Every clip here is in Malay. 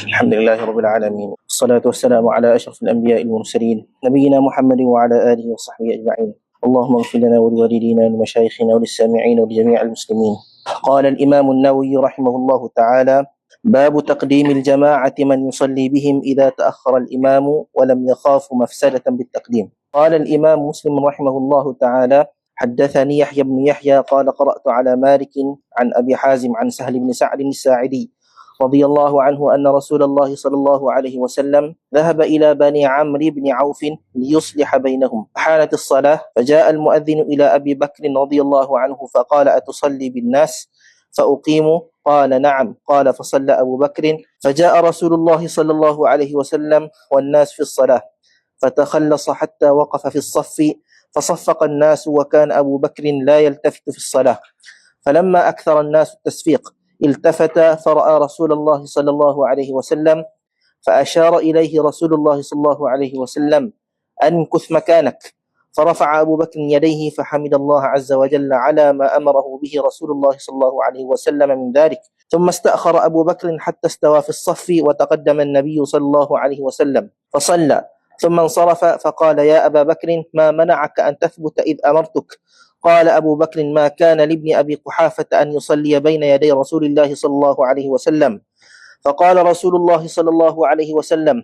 الحمد لله رب العالمين، والصلاة والسلام على أشرف الأنبياء المرسلين، نبينا محمد وعلى آله وصحبه أجمعين. اللهم اغفر لنا ولوالدينا ولمشايخنا وللسامعين ولجميع المسلمين. قال الإمام النووي رحمه الله تعالى: باب تقديم الجماعة من يصلي بهم إذا تأخر الإمام ولم يخافوا مفسدة بالتقديم. قال الإمام مسلم رحمه الله تعالى: حدثني يحيى بن يحيى قال قرأت على مالك عن أبي حازم عن سهل بن سعد الساعدي رضي الله عنه أن رسول الله صلى الله عليه وسلم ذهب إلى بني عمرو بن عوف ليصلح بينهم، فحانت الصلاة فجاء المؤذن إلى أبي بكر رضي الله عنه فقال: أتصلي بالناس فأقيموا؟ قال: نعم. قال: فصلى أبو بكر، فجاء رسول الله صلى الله عليه وسلم والناس في الصلاة، فتخلص حتى وقف في الصف فصفق الناس، وكان أبو بكر لا يلتفت في الصلاة. فلما أكثر الناس التصفيق التفت فرأى رسول الله صلى الله عليه وسلم، فأشار إليه رسول الله صلى الله عليه وسلم: أنكث مكانك. فرفع أبو بكر يديه فحمد الله عز وجل على ما أمره به رسول الله صلى الله عليه وسلم من ذلك، ثم استأخر أبو بكر حتى استوى في الصف، وتقدم النبي صلى الله عليه وسلم فصلى، ثم انصرف فقال: يا أبا بكر، ما منعك أن تثبت إذ أمرتك؟ قال أبو بكر: ما كان لابن أبي قحافة أن يصلي بين يدي رسول الله صلى الله عليه وسلم. فقال رسول الله صلى الله عليه وسلم: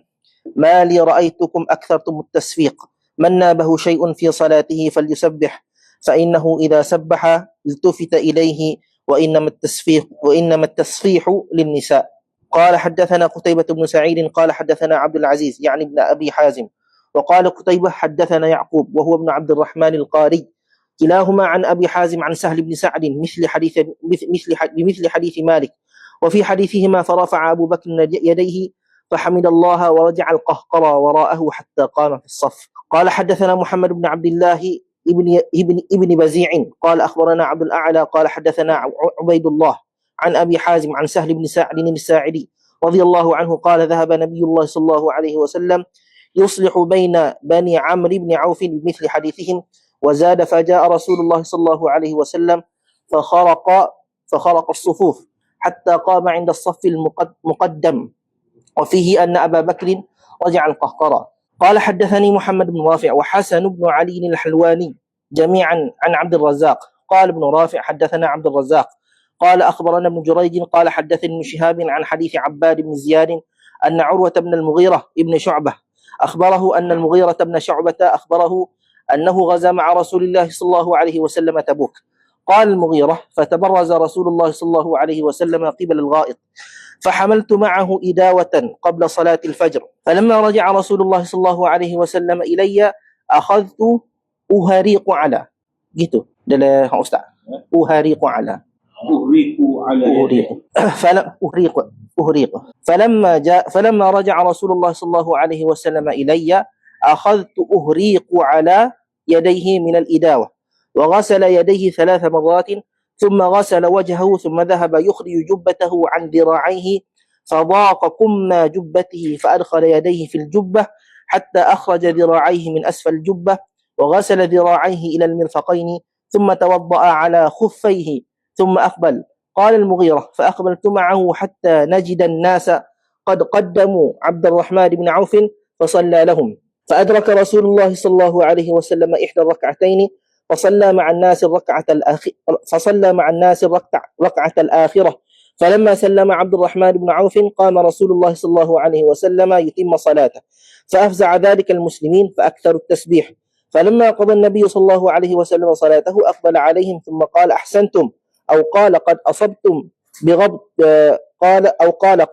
ما لي رأيتكم أكثرتم التسفيق، من نابه شيء في صلاته فليسبح، فإنه إذا سبح التفت إليه، وإنما التصفيح للنساء. قال: حدثنا قتيبة بن سعيد قال حدثنا عبد العزيز يعني ابن أبي حازم، وقال قتيبة حدثنا يعقوب وهو ابن عبد الرحمن القاري، كلاهما عن أبي حازم عن سهل بن سعد بمثل حديث مالك، وفي حديثهما: فرفع أبو بكر يديه فحمد الله ورجع القهقرى وراءه حتى قام في الصف. قال: حدثنا محمد بن عبد الله ابن بزيع قال أخبرنا عبد الأعلى قال حدثنا عبيد الله عن أبي حازم عن سهل بن سعد الساعدي رضي الله عنه قال: ذهب نبي الله صلى الله عليه وسلم يصلح بين بني عمرو بن عوف بمثل حديثهم، وزاد: فجاء رسول الله صلى الله عليه وسلم فخرق الصفوف حتى قام عند الصف المقدم، وفيه أن أبا بكر رجع القهقرى. قال: حدثني محمد بن رافع وحسن بن علي الحلواني جميعا عن عبد الرزاق. قال ابن رافع: حدثنا عبد الرزاق قال أخبرنا ابن جريج قال حدثني ابن شهاب عن حديث عباد بن زياد أن عروة بن المغيرة ابن شعبة أخبره أن المغيرة بن شعبة أخبره أنه غزا مع رسول الله صلى الله عليه وسلم تبوك. قال المغيرة: فتبرز رسول الله صلى الله عليه وسلم قبل الغائط، فحملت معه إداوة قبل صلاة الفجر، فلما رجع رسول الله صلى الله عليه وسلم إلي أخذت أهريق على جيتو دل أستاذ أهريق على أهريق فلما رجع رسول الله صلى الله عليه وسلم إلي أخذت أهريق على يديه من الإداوة، وغسل يديه 3 مرات، ثم غسل وجهه، ثم ذهب يخرج جبته عن ذراعيه، فضاق كم جبته، فأدخل يديه في الجبة حتى أخرج ذراعيه من أسفل الجبة، وغسل ذراعيه إلى المرفقين، ثم توضأ على خفيه ثم أقبل. قال المغيرة: فأقبلت معه حتى نجد الناس قد قدموا عبد الرحمن بن عوف فصلى لهم، فأدرك رسول الله صلى الله عليه وسلم 1 فصلى مع الناس الركعة الآخرة، فلما سلم عبد الرحمن بن عوف قام رسول الله صلى الله عليه وسلم يتم صلاته، فأفزع ذلك المسلمين فأكثروا التسبيح. فلما قضى النبي صلى الله عليه وسلم صلاته أقبل عليهم ثم قال: أحسنتم، أو قال: قد أصبتم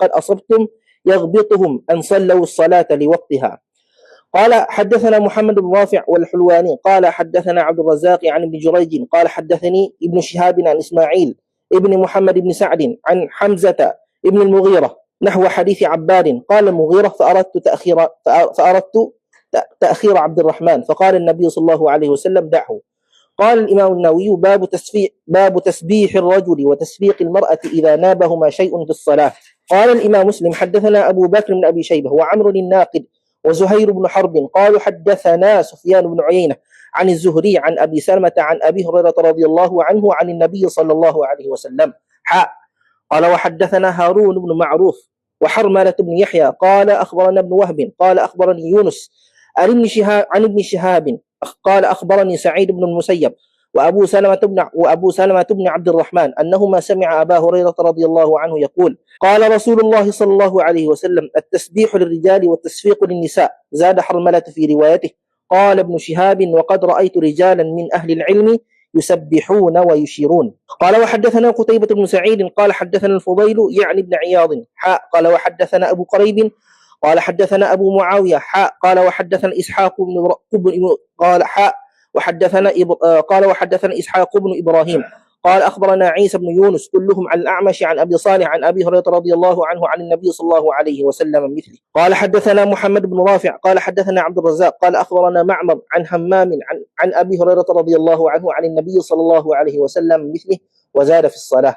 قد أصبتم يغبطهم أن صلوا الصلاة لوقتها. قال: حدثنا محمد بن رافع والحلواني قال حدثنا عبد الرزاق عن ابن جريج قال حدثني ابن شهاب عن إسماعيل ابن محمد بن سعد عن حمزة ابن المغيرة نحو حديث عباد. قال المغيرة: فأردت تأخير عبد الرحمن، فقال النبي صلى الله عليه وسلم: دعه. قال الإمام النووي: باب تسبيح الرجل وتسبيق المرأة إذا نابهما شيء في الصلاة. قال الإمام مسلم: حدثنا أبو بكر بن أبي شيبة وعمر الناقد وزهير بن حرب قالوا حدثنا سفيان بن عيينة عن الزهري عن أبي سلمة عن أبي هريرة رضي الله عنه عن النبي صلى الله عليه وسلم. قال: وحدثنا هارون بن معروف وحرملة بن يحيى قال أخبرنا ابن وهب قال أخبرني يونس عن ابن شهاب قال أخبرني سعيد بن المسيب وأبو سلمة بن عبد الرحمن أنهما سمع أبا هريرة رضي الله عنه يقول قال رسول الله صلى الله عليه وسلم التسبيح للرجال والتصفيق للنساء. زاد حرملة في روايته قال ابن شهاب وقد رأيت رجالا من أهل العلم يسبحون ويشيرون. قال وحدثنا قتيبة بن سعيد قال حدثنا الفضيل يعني بن عياض قال وحدثنا أبو قريب قال حدثنا أبو معاوية قال وحدثنا إسحاق بن قال وحدثنا إسحاق بن إبراهيم قال أخبرنا عيسى بن يونس كلهم عن الأعمش عن أبي صالح عن أبي هريرة رضي الله عنه عن النبي صلى الله عليه وسلم مثله. قال حدثنا محمد بن رافع قال حدثنا عبد الرزاق قال أخبرنا معمر عن همام عن أبي هريرة رضي الله عنه عن النبي صلى الله عليه وسلم مثله وزاد في الصلاة.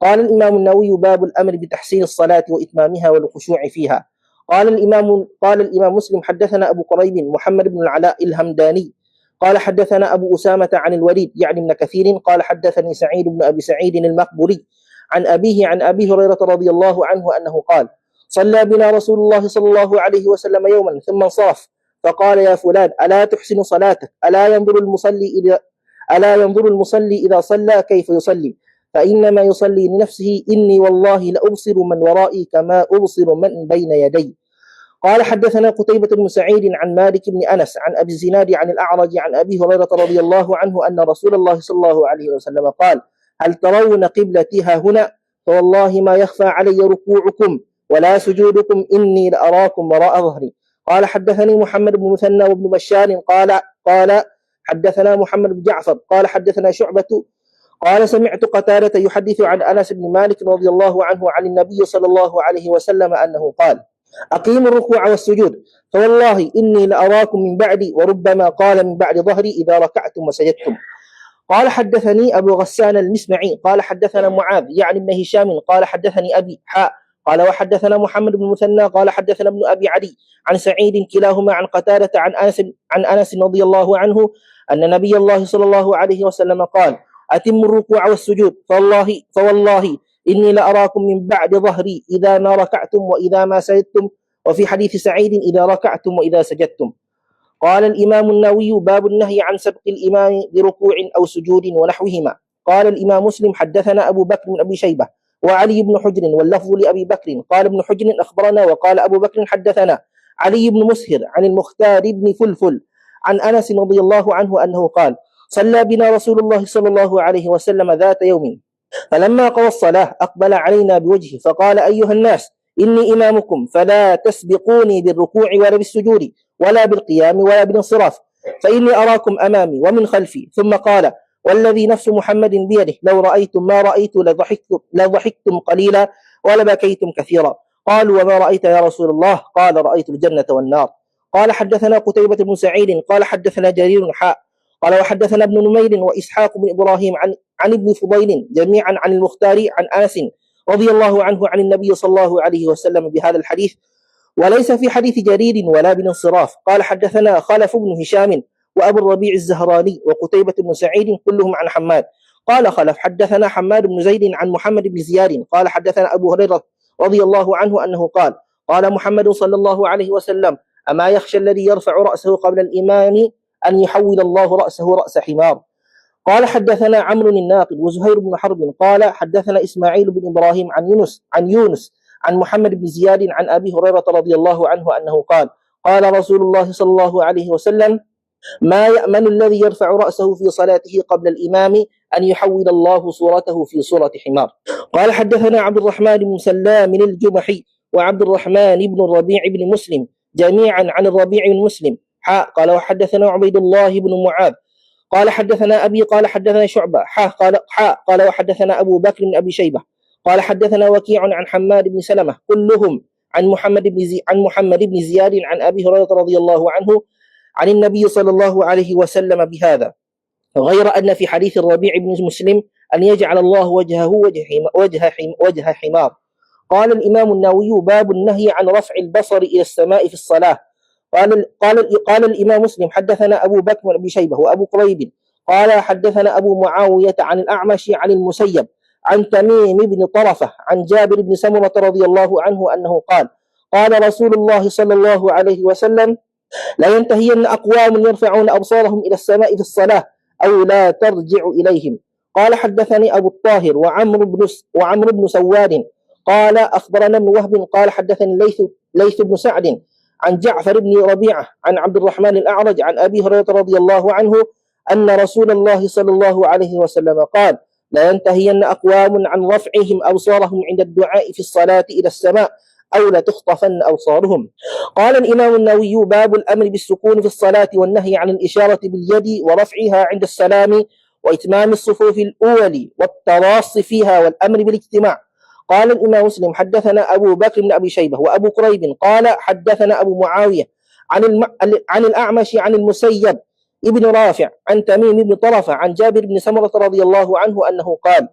قال الإمام النووي باب الأمر بتحسين الصلاة وإتمامها والخشوع فيها. قال الإمام مسلم حدثنا أبو قريب محمد بن العلاء الهمداني قال حدثنا أبو أسامة عن الوليد يعني ابن كثير قال حدثني سعيد بن أبي سعيد المقبري عن أبيه عن أبي هريرة رضي الله عنه أنه قال صلى بنا رسول الله صلى الله عليه وسلم يوما ثم انصرف فقال يا فلان ألا تحسن صلاتك ألا ينظر المصلي إذا صلى كيف يصلي فإنما يصلي لنفسه إني والله لأبصر من ورائي كما أبصر من بين يدي. قال حدثنا قتيبة بن سعيد عن مالك بن أنس عن أبي الزناد عن الأعرج عن أبي هريرة رضي الله عنه أن رسول الله صلى الله عليه وسلم قال هل ترون قبلتي ها هنا فوالله ما يخفى علي ركوعكم ولا سجودكم إني لأراكم وراء ظهري. قال حدثني محمد بن مثنى وابن بشار قال حدثنا محمد بن جعفر قال حدثنا شعبة قال سمعت قتادة يحدث عن أنس بن مالك رضي الله عنه عن النبي صلى الله عليه وسلم أنه قال أقيموا الركوع والسجود فوالله إني لأراكم من بعدي وربما قال من بعد ظهري إذا ركعتم وسجدتم. قال حدثني أبو غسان المسمعي قال حدثنا معاذ يعني بن هشام قال حدثني أبي قال وحدثنا محمد بن مثنى قال حدثنا ابن أبي علي عن سعيد كلاهما عن قتادة عن أنس رضي الله عنه أن نبي الله صلى الله عليه وسلم قال أتموا الركوع والسجود فوالله إني لأراكم من بعد ظهري إذا ما ركعتم وإذا ما سجدتم وفي حديث سعيد إذا ركعتم وإذا سجدتم. قال الإمام النووي باب النهي عن سبق الإمام بركوع أو سجود ونحوهما. قال الإمام مسلم حدثنا أبو بكر بن أبي شيبة وعلي بن حجر واللفظ لأبي بكر قال ابن حجر أخبرنا وقال أبو بكر حدثنا علي بن مسهر عن المختار بن فلفل عن أنس رضي الله عنه أنه قال صلى بنا رسول الله صلى الله عليه وسلم ذات يوم فلما قضى الصلاة أقبل علينا بوجهه فقال أيها الناس إني إمامكم فلا تسبقوني بالركوع ولا بالسجود ولا بالقيام ولا بالانصراف فإني أراكم أمامي ومن خلفي. ثم قال والذي نفس محمد بيده لو رأيتم ما رأيت لضحكتم قليلا ولبكيتم كثيرا. قالوا وما رأيت يا رسول الله قال رأيت الجنة والنار. قال حدثنا قتيبة بن سعيد قال حدثنا جرير قال وحدثنا ابن نمير وإسحاق بن إبراهيم عن ابن فضيل جميعا عن المختار عن أنس رضي الله عنه عن النبي صلى الله عليه وسلم بهذا الحديث وليس في حديث جرير ولا بالانصراف. قال حدثنا خلف بن هشام وأبو الربيع الزهراني وقتيبة بن سعيد كلهم عن حماد. قال خلف حدثنا حماد بن زيد عن محمد بن زياد قال حدثنا أبو هريرة رضي الله عنه أنه قال قال محمد صلى الله عليه وسلم أما يخشى الذي يرفع رأسه قبل الإمام أن يحول الله رأسه رأس حمار. قال حدثنا عمرو الناقد وزهير بن حرب قال حدثنا إسماعيل بن إبراهيم عن يونس عن محمد بن زياد عن أبي هريرة رضي الله عنه أنه قال قال رسول الله صلى الله عليه وسلم ما يأمن الذي يرفع رأسه في صلاته قبل الإمام أن يحول الله صورته في صورة حمار. قال حدثنا عبد الرحمن بن سلام الجمحي وعبد الرحمن بن الربيع بن مسلم جميعا عن الربيع بن مسلم قال وحدثنا عبيد الله بن معاذ قال حدثنا أبي قال حدثنا شعبة قال وحدثنا أبو بكر بن أبي شيبة قال حدثنا وكيع عن حماد بن سلمة كلهم عن محمد بن زياد عن أبي هريرة رضي الله عنه عن النبي صلى الله عليه وسلم بهذا غير أن في حديث الربيع بن مسلم أن يجعل الله وجهه وجه حمار. قال الإمام النووي باب النهي عن رفع البصر إلى السماء في الصلاة. قال الإمام مسلم حدثنا أبو بكر بن أبي شيبة وأبو قريب قال حدثنا أبو معاوية عن الأعمش عن المسيب عن تميم بن طرفة عن جابر بن سمرة رضي الله عنه أنه قال قال رسول الله صلى الله عليه وسلم لا ينتهين أقوام يرفعون أبصارهم إلى السماء في الصلاة أو لا ترجع إليهم. قال حدثني أبو الطاهر وعمرو بن سواد قال أخبرنا ابن وهب قال حدثني ليث بن سعد عن جعفر بن ربيعة عن عبد الرحمن الأعرج عن أبي هريرة رضي الله عنه أن رسول الله صلى الله عليه وسلم قال لا ينتهين أقوام عن رفعهم أبصارهم عند الدعاء في الصلاة إلى السماء أو لتخطفن أبصارهم. قال الإمام النووي باب الأمر بالسكون في الصلاة والنهي عن الإشارة باليد ورفعها عند السلام وإتمام الصفوف الأول والتراص فيها والأمر بالاجتماع. قال الإمام مسلم حدثنا أبو بكر بن أبي شيبة وأبو كريب قال حدثنا أبو معاوية عن الأعمش عن المسيب ابن رافع عن تميم بن طرفة عن جابر بن سمرة رضي الله عنه أنه قال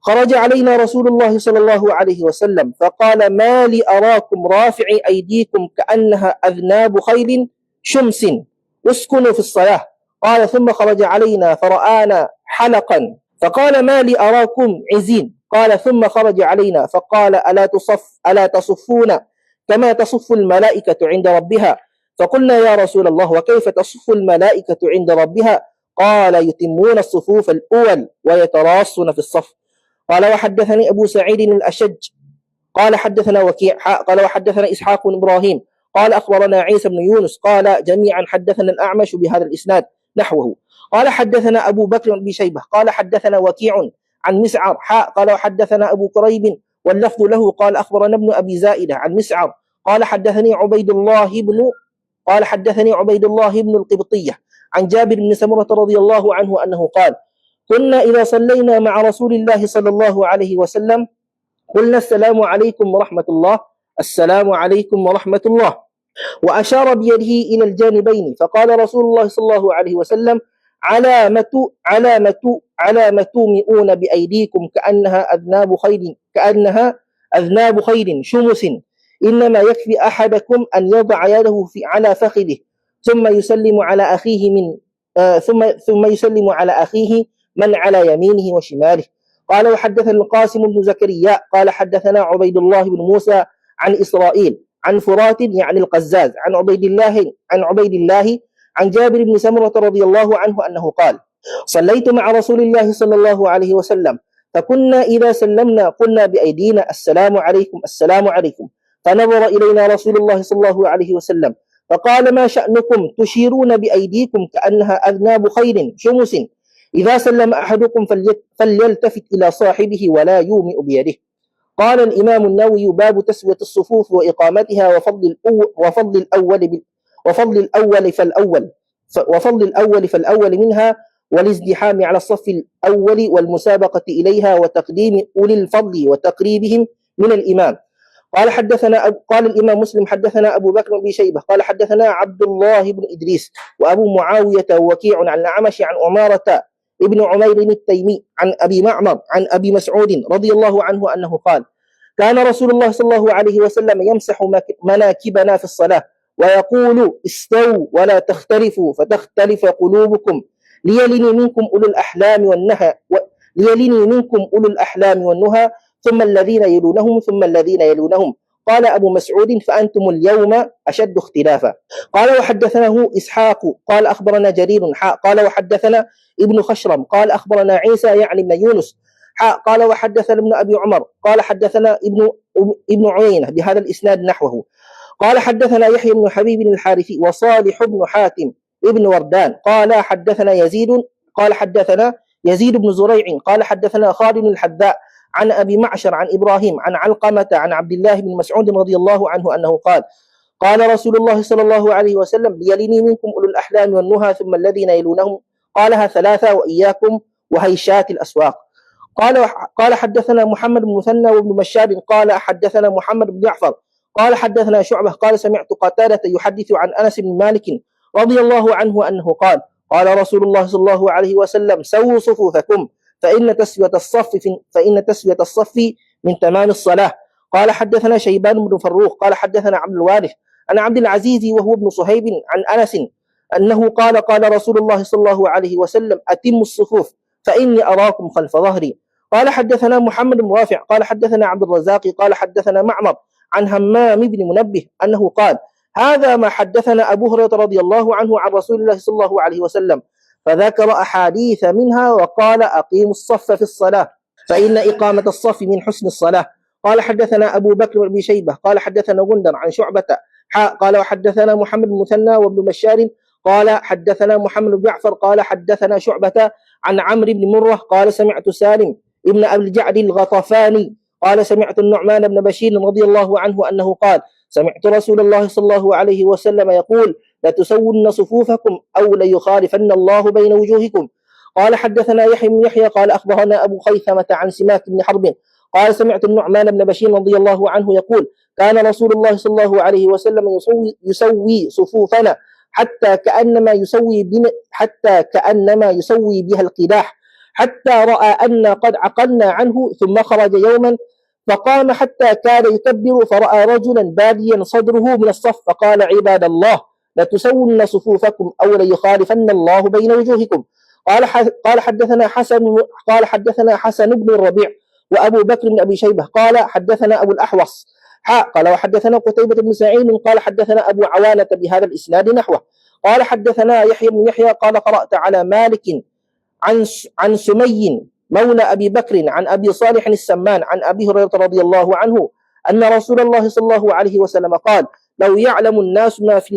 خرج علينا رسول الله صلى الله عليه وسلم فقال ما لي أراكم رافعي أيديكم كأنها أذناب خيل شمس اسكنوا في الصلاة. قال ثم خرج علينا فرآنا حلقا فقال ما لي أراكم عزين. قال ثم خرج علينا فقال ألا تصفون كما تصف الملائكة عند ربها. فقلنا يا رسول الله وكيف تصف الملائكة عند ربها؟ قال يتمون الصفوف الأول ويتراصون في الصف. قال وحدثني أبو سعيد الأشج قال حدثنا وكيع قال وحدثنا إسحاق بن إبراهيم قال أخبرنا عيسى بن يونس قال جميعا حدثنا الأعمش بهذا الإسناد نحوه. قال حدثنا أبو بكر بن شيبة قال حدثنا وكيع عن مسعر قال وحدثنا أبو كريب واللفظ له قال أخبرنا ابن أبي زائدة عن مسعر قال حدثني عبيد الله بن القبطية عن جابر بن سمرة رضي الله عنه أنه قال كنا إذا صلينا مع رسول الله صلى الله عليه وسلم قلنا السلام عليكم ورحمة الله السلام عليكم ورحمة الله وأشار بيده إلى الجانبين فقال رسول الله صلى الله عليه وسلم على ما تومئون بأيديكم كأنها أذناب خيل شمس إنما يكفي أحدكم أن يضع يده على فخذه ثم يسلم على أخيه من على يمينه وشماله. قال وحدثنا القاسم بن زكريا قال حدثنا عبيد الله بن موسى عن إسرائيل عن فرات يعني القزاز عن عبيد الله عن جابر بن سمرة رضي الله عنه أنه قال صليت مع رسول الله صلى الله عليه وسلم فكنا إذا سلمنا قلنا بأيدينا السلام عليكم السلام عليكم فنظر إلينا رسول الله صلى الله عليه وسلم فقال ما شأنكم تشيرون بأيديكم كأنها أذناب خيل شمس إذا سلم أحدكم فليلتفت إلى صاحبه ولا يومئ بيده. قال الإمام النووي باب تسوية الصفوف وإقامتها وفضل الأول فالأول منها والازدحام على الصف الأول والمسابقة إليها وتقديم أولي الفضل وتقريبهم من الإمام. قال الإمام مسلم حدثنا أبو بكر بن شيبة قال حدثنا عبد الله بن إدريس وأبو معاوية ووكيع عن الأعمش عن عمارة ابن عمير التيمي عن أبي معمر عن أبي مسعود رضي الله عنه أنه قال كان رسول الله صلى الله عليه وسلم يمسح مناكبنا في الصلاة ويقول استووا ولا تختلفوا فتختلف قلوبكم ليلني منكم أولو الأحلام والنهى ثم الذين يلونهم قال أبو مسعود فأنتم اليوم أشد اختلافا. قال وحدثناه إسحاق قال أخبرنا جرير قال وحدثنا ابن خشرم قال أخبرنا عيسى يعني بن يونس قال وحدثنا ابن أبي عمر قال حدثنا ابن عيينة بهذا الإسناد نحوه. قال حدثنا يحيى بن حبيب الحارثي وصالح بن حاتم ابن وردان قال حدثنا يزيد بن زريع قال حدثنا خالد الحذاء عن أبي معشر عن إبراهيم عن علقمة عن عبد الله بن مسعود رضي الله عنه أنه قال رسول الله صلى الله عليه وسلم ليلني منكم أولو الأحلام والنهى ثم الذين يلونهم قالها ثلاثة وإياكم وهيشات الأسواق. قال حدثنا محمد بن مثنى وابن مشاد قال حدثنا محمد بن جعفر قال حدثنا شعبة قال سمعت قتادة يحدث عن أنس بن مالك رضي الله عنه أنه قال رسول الله صلى الله عليه وسلم سووا صفوفكم فإن تسوية الصف من تمام الصلاة. قال حدثنا شيبان بن فروخ قال حدثنا عبد الوارث عن عبد العزيز وهو ابن صهيب عن أنس أنه قال رسول الله صلى الله عليه وسلم أتموا الصفوف فإني أراكم خلف ظهري. قال حدثنا محمد بن رافع قال حدثنا عبد الرزاق قال حدثنا معمر عن همام بن منبه أنه قال: هذا ما حدثنا أبو هريرة رضي الله عنه عن رسول الله صلى الله عليه وسلم، فذكر أحاديث منها وقال: أقيموا الصف في الصلاة فإن إقامة الصف من حسن الصلاة. قال حدثنا أبو بكر بن شيبة قال حدثنا غندر عن شعبة قال وحدثنا محمد بن مثنى وابن بشار قال حدثنا محمد بن جعفر قال حدثنا شعبة عن عمرو بن مرة قال سمعت سالم ابن أبي الجعد الغطفاني قال سمعت النعمان بن بشير رضي الله عنه أنه قال: سمعت رسول الله صلى الله عليه وسلم يقول: لتسون صفوفكم أو ليخالفن الله بين وجوهكم. قال حدثنا يحيى بن يحيى قال أخبرنا أبو خيثمة عن سماك بن حرب قال سمعت النعمان بن بشير رضي الله عنه يقول: كان رسول الله صلى الله عليه وسلم يسوي صفوفنا حتى كأنما يسوي بها القداح، حتى رأى أن قد عقلنا عنه، ثم خرج يوما فقام حتى كاد يكبر، فرأى رجلا باديا صدره من الصف، فقال: عباد الله، لتسون صفوفكم أو ليخالفن الله بين وجوهكم. قال حدثنا حسن بن الربيع وأبو بكر بن أبي شيبة قال حدثنا أبو الأحوص قال وحدثنا قتيبة بن سعيد قال حدثنا أبو عوانة بهذا الإسناد نحوه. قال حدثنا يحيى بن يحيى قال قرأت على مالك عن سمي مولى أبي بكر عن أبي صالح السمان عن أبي هريرة رضي الله عنه أن رسول الله صلى الله عليه وسلم قال: لو يعلم الناس ما في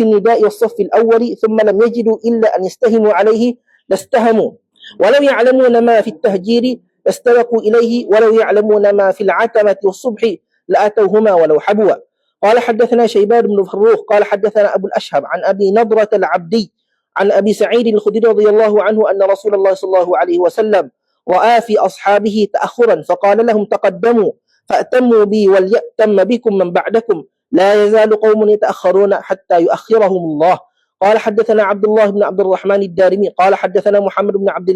النداء والصف الأول ثم لم يجدوا إلا أن يستهموا عليه لاستهموا، ولو يعلمون ما في التهجير لاستبقوا إليه، ولو يعلمون ما في العتمة والصبح لأتوهما ولو حبوا. قال حدثنا شيبان بن فروخ قال حدثنا أبو الأشهب عن أبي نضرة العبدي عن أبي سعيد الخدري رضي الله عنه أن رسول الله صلى الله عليه وسلم رأى في أصحابه تأخرا فقال لهم: تقدموا فأتموا بي وليأتم بكم من بعدكم، لا يزال قوم يتأخرون حتى يؤخرهم الله. قال حدثنا عبد الله بن عبد الرحمن الدارمي قال حدثنا محمد بن عبد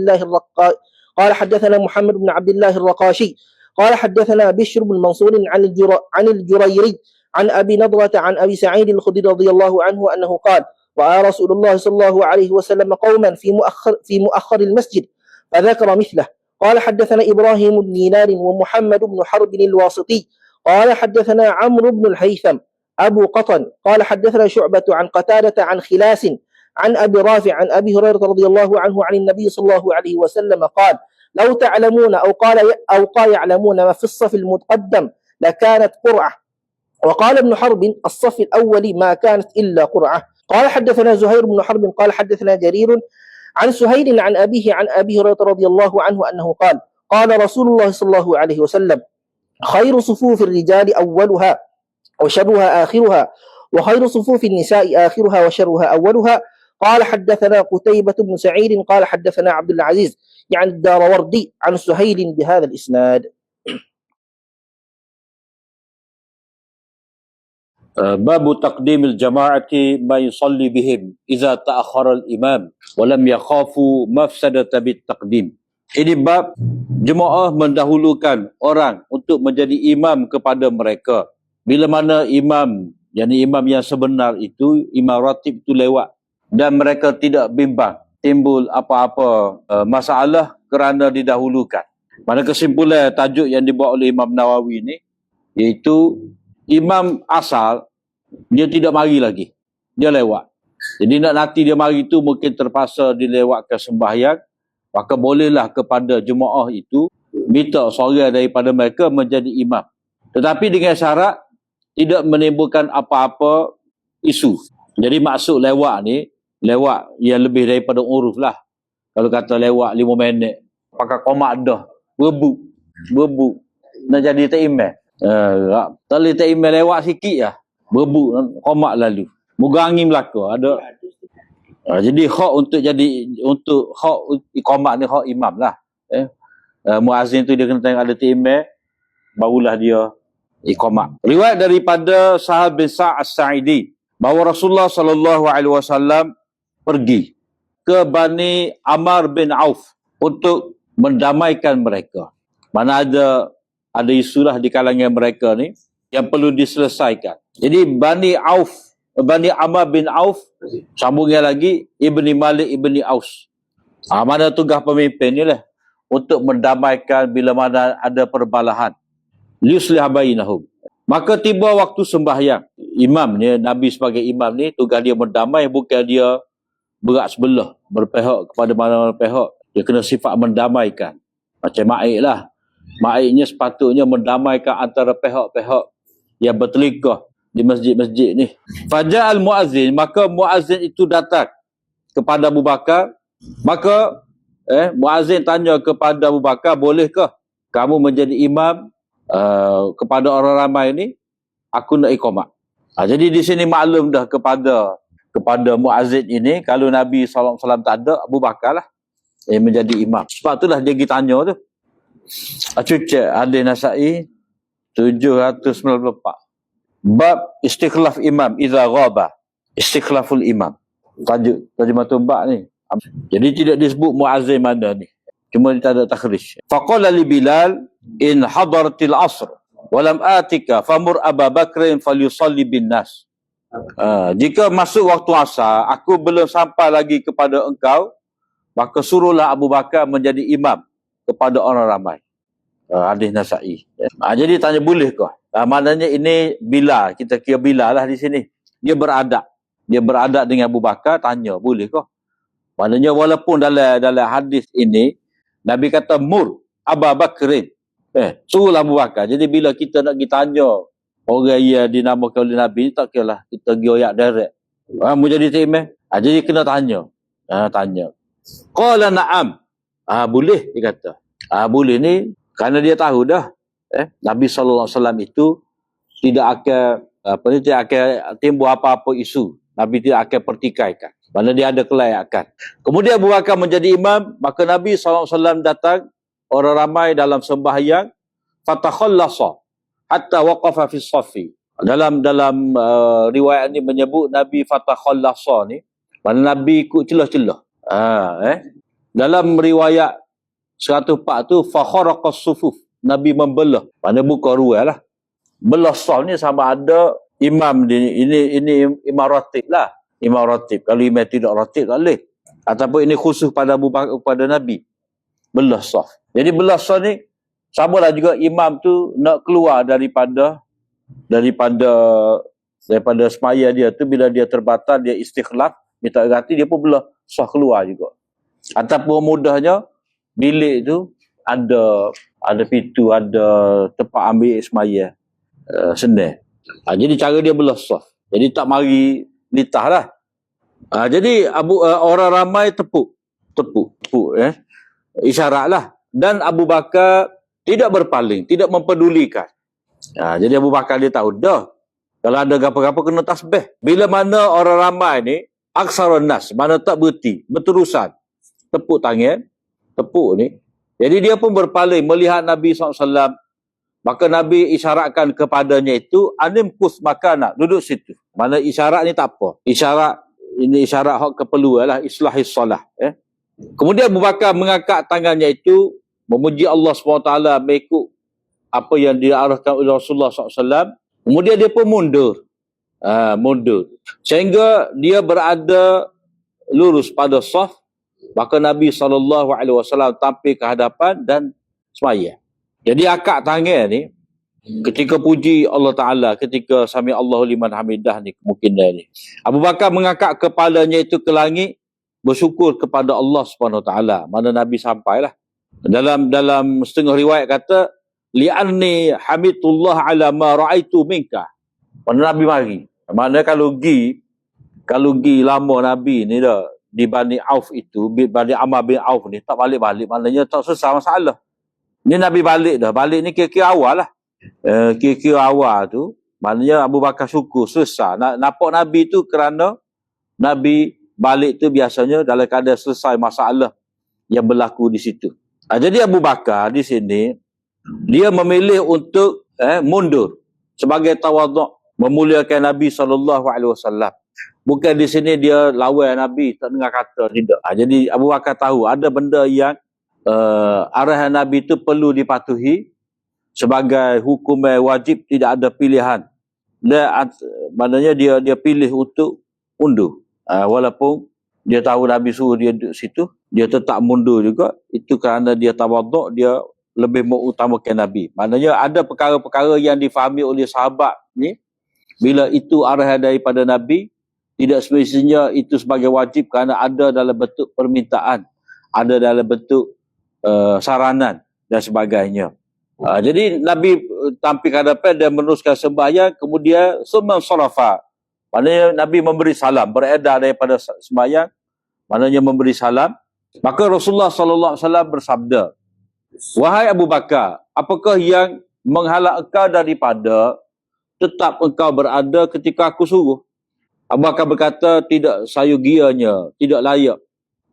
الله الرقاشي قال حدثنا بشر بن منصور عن الجريري عن أبي نضرة عن أبي سعيد الخدري رضي الله عنه أنه قال: رأى رسول الله صلى الله عليه وسلم قوما في مؤخر المسجد فذكر مثله. قال حدثنا إبراهيم بن دينار ومحمد بن حرب الواسطي قال حدثنا عمرو بن الهيثم أبو قطن قال حدثنا شعبة عن قتادة عن خلاس عن أبي رافع عن أبي هريرة رضي الله عنه عن النبي صلى الله عليه وسلم قال: لو تعلمون أو قال يعلمون ما في الصف المتقدم لكانت قرعة. وقال ابن حرب: الصف الأول ما كانت إلا قرعة. قال حدثنا زهير بن حرب قال حدثنا جرير عن سهيل عن أبيه عن أبي هريرة رضي الله عنه أنه قال: قال رسول الله صلى الله عليه وسلم: خير صفوف الرجال أولها وشرها آخرها، وخير صفوف النساء آخرها وشرها أولها. قال حدثنا قتيبة بن سعيد قال حدثنا عبد العزيز يعني الداروردي عن سهيل بهذا الإسناد. باب تقديم الجماعة ما يصلي بهم إذا تأخر الإمام ولم يخافوا مفسدة بالتقديم. Ini bab jemaah mendahulukan orang untuk menjadi imam kepada mereka. Bila mana imam, yakni imam yang sebenar itu, imam ratib itu lewat dan mereka tidak bimbang timbul apa-apa masalah kerana didahulukan. Mana kesimpulan tajuk yang dibuat oleh Imam Nawawi ni, iaitu imam asal dia tidak mari lagi, dia lewat. Jadi nak nanti dia mari tu mungkin terpaksa dilewatkan sembahyang, maka bolehlah kepada jemaah itu minta seorang daripada mereka menjadi imam, tetapi dengan syarat tidak menimbulkan apa-apa isu. Jadi maksud lewat ni, lewat yang lebih daripada uruf lah. Kalau kata lewat 5 minit pakai komak dah berbuk nak jadi tak imam. Tali tak imam lewat sikit lah, berbuk komak lalu mugangim belaka ada. Jadi hak untuk hak iqamat ni hak imam lah. Muazzin tu dia kena tengok ada imam barulah dia iqamat. Riwayat daripada Sahal bin Sa'ad As-Sa'idi bahawa Rasulullah sallallahu alaihi wasallam pergi ke Bani Amr bin Auf untuk mendamaikan mereka. Mana ada isu lah di kalangan mereka ni yang perlu diselesaikan. Jadi Bani Amr bin Auf, sambungnya lagi Ibni Malik Ibni Aus. Mana tugas pemimpin ni lah untuk mendamaikan bila mana ada perbalahan. Liuslih bainahum. Maka tiba waktu sembahyang. Imam ni, Nabi sebagai imam ni, tugas dia mendamai, bukan dia berat sebelah, berpihak kepada mana-mana pihak. Dia kena sifat mendamaikan. Macam ma'ik lah. Ma'iknya sepatutnya mendamaikan antara pihak-pihak yang bertelikah di masjid-masjid ni. Faja'al muazzin, maka muazzin itu datang kepada Abu Bakar. Maka muazzin tanya kepada Abu Bakar, bolehkah kamu menjadi imam kepada orang ramai ni? Aku nak iqamah. Jadi di sini maklum dah kepada muazzin ini, kalau Nabi SAW tak ada, Abu Bakar lah menjadi imam. Sebab itulah dia pergi tanya tu. Cucuk hadis Nasa'i 794. Bab istikhlaf imam idza ghaba. Istikhlaful imam. Tajuk terjemahan bab ni. Jadi tidak disebut muazzin mana ni. Cuma dia tak ada takhrij. Faqala li Bilal in hadaratil asr wa lam atika famur Abu Bakr falyusalli bin nas. Jika masuk waktu asar, aku belum sampai lagi kepada engkau, maka suruhlah Abu Bakar menjadi imam kepada orang ramai. Hadis Nasa'i. Jadi tanya bolehkah? Maknanya ini Bilal, kita kira Bilal lah di sini. Dia beradab dengan Abu Bakar, tanya bolehkah? Maknanya walaupun dalam hadis ini Nabi kata mur Abu Bakrin, suruhlah Abu Bakar. Jadi bila kita nak tanya orang yang dinamakan oleh Nabi, tak kira lah kita goyak direct. Mau jadi imam? Jadi kena tanya. Tanya. Qala na'am. Boleh, dia kata. Boleh ni kerana dia tahu dah Nabi SAW itu tidak akan timbul apa-apa isu. Nabi tidak akan pertikaikan. Mana dia ada kelayakan. Kemudian Abu Bakar menjadi imam, maka Nabi SAW datang, orang ramai dalam sembahyang, fatakhallasa hatta waqafa fi safi. Dalam riwayat ini menyebut Nabi fatakhallasa ni, mana Nabi ikut celah-celah. Dalam riwayat 104 tu fakharaqas sufuf, Nabi membelah, mana buka ruang lah. Belah saf ni sama ada imam ini imam ratib lah. Imam ratib. Kalau imam tidak ratib tak boleh. Ataupun ini khusus pada Abu Bakar, pada Nabi. Belah saf. Jadi belah saf ni samalah juga imam tu nak keluar daripada semaya dia tu, bila dia terbatal, dia istikhlaf, minta ganti, dia pun belah saf keluar juga. Ataupun mudahnya bilik tu ada pintu, ada tempat ambil semaya. Senang. Jadi cara dia belah saf. Jadi tak mari litah lah. Jadi orang ramai tepuk isyarat lah. Dan Abu Bakar tidak berpaling, tidak mempedulikan. Jadi Abu Bakar dia tahu dah, kalau ada apa-apa kena tasbih. Bila mana orang ramai ni aksarun nas, mana tak berterusan tepuk tangan, tepuk ni. Jadi dia pun berpaling melihat Nabi SAW. Maka Nabi isyaratkan kepadanya itu, anim kus makana, duduk situ. Mana isyarat ni tak apa. Isyarat hak keperluan lah, islahis salah. Kemudian Abu Bakar mengangkat tangannya itu, memuji Allah SWT, mengikut apa yang diarahkan oleh Rasulullah SAW. Kemudian dia pun mundur. Sehingga dia berada lurus pada saf. Maka Nabi SAW tampil ke hadapan dan semaya. Jadi akak tangan ni, ketika puji Allah Ta'ala, ketika sami Allahu liman hamidah ni, kemungkinan ni, Abu Bakar mengangkat kepalanya itu ke langit, bersyukur kepada Allah SWT. Mana Nabi sampailah. Dalam setengah riwayat kata, li'anni hamidullah ala ma ra'aitu minka. Mana Nabi mari. Mana kalau gi lama Nabi ni dah, di Bani Auf itu, Bani Amr bin Auf ni, tak balik-balik, maknanya tak selesai masalah. Ni Nabi balik dah. Balik ni kira-kira awal lah. Kira-kira awal tu, maknanya Abu Bakar syukur, selesai. Nampak Nabi tu kerana Nabi balik tu biasanya dalam keadaan selesai masalah yang berlaku di situ. Jadi Abu Bakar di sini, dia memilih untuk mundur sebagai tawaduk, memuliakan Nabi SAW. Bukan di sini dia lawan Nabi, tak dengar kata, tidak. Jadi Abu Bakar tahu ada benda yang arahan Nabi itu perlu dipatuhi sebagai hukum wajib, tidak ada pilihan. Maknanya dia pilih untuk undur. Walaupun dia tahu Nabi suruh dia duduk situ, dia tetap mundur juga. Itu kerana dia tawaduk, dia lebih mengutamakan Nabi. Maknanya ada perkara-perkara yang difahami oleh sahabat ni, bila itu arahan daripada Nabi, tidak semestinya itu sebagai wajib kerana ada dalam bentuk permintaan, ada dalam bentuk saranan dan sebagainya. Jadi Nabi tampil ke hadapan dan meneruskan sembahyang, kemudian summa sarafa. Maknanya Nabi memberi salam, beredar daripada sembahyang, maknanya memberi salam. Maka Rasulullah sallallahu alaihi wasallam bersabda, "Wahai Abu Bakar, apakah yang menghalang engkau daripada tetap engkau berada ketika aku suruh?" Abu Bakar berkata, "Tidak sayugianya, tidak layak,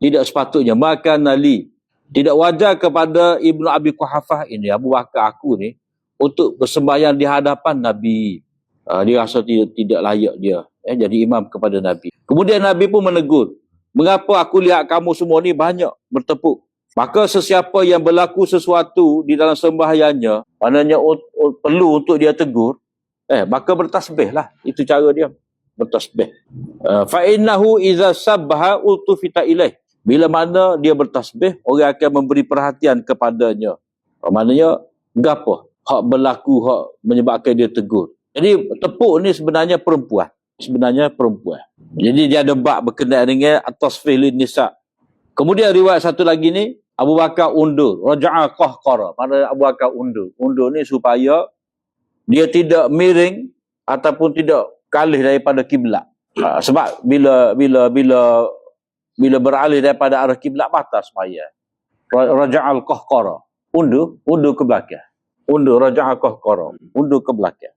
tidak sepatutnya, makan nali. Tidak wajar kepada Ibnu Abi Quhafah ini, Abu Bakar aku ni, untuk bersembahyang di hadapan Nabi." Dia rasa tidak layak dia jadi imam kepada Nabi. Kemudian Nabi pun menegur, "Mengapa aku lihat kamu semua ni banyak bertepuk? Maka sesiapa yang berlaku sesuatu di dalam sembahyangnya, maknanya perlu untuk dia tegur, maka bertasbihlah." Itu cara dia, bertasbih. Fa innahu idza sabbaha ultufita ilaih. Bila mana dia bertasbih, orang akan memberi perhatian kepadanya. Maknanya gapo hak berlaku, hak menyebabkan dia tegur. Jadi tepuk ni sebenarnya perempuan. Jadi dia ada bab berkenaan dengan at-tasfih lin nisa. Kemudian riwayat satu lagi ni, Abu Bakar undur, raja'a qahqara. Mana Abu Bakar undur. Undur ni supaya dia tidak miring ataupun tidak kalih daripada kiblat. Sebab bila beralih daripada arah kiblat batas sembahyang. Raja'al qahqara. Undur ke belakang. Undur raja'al qahqara. Undur ke belakang.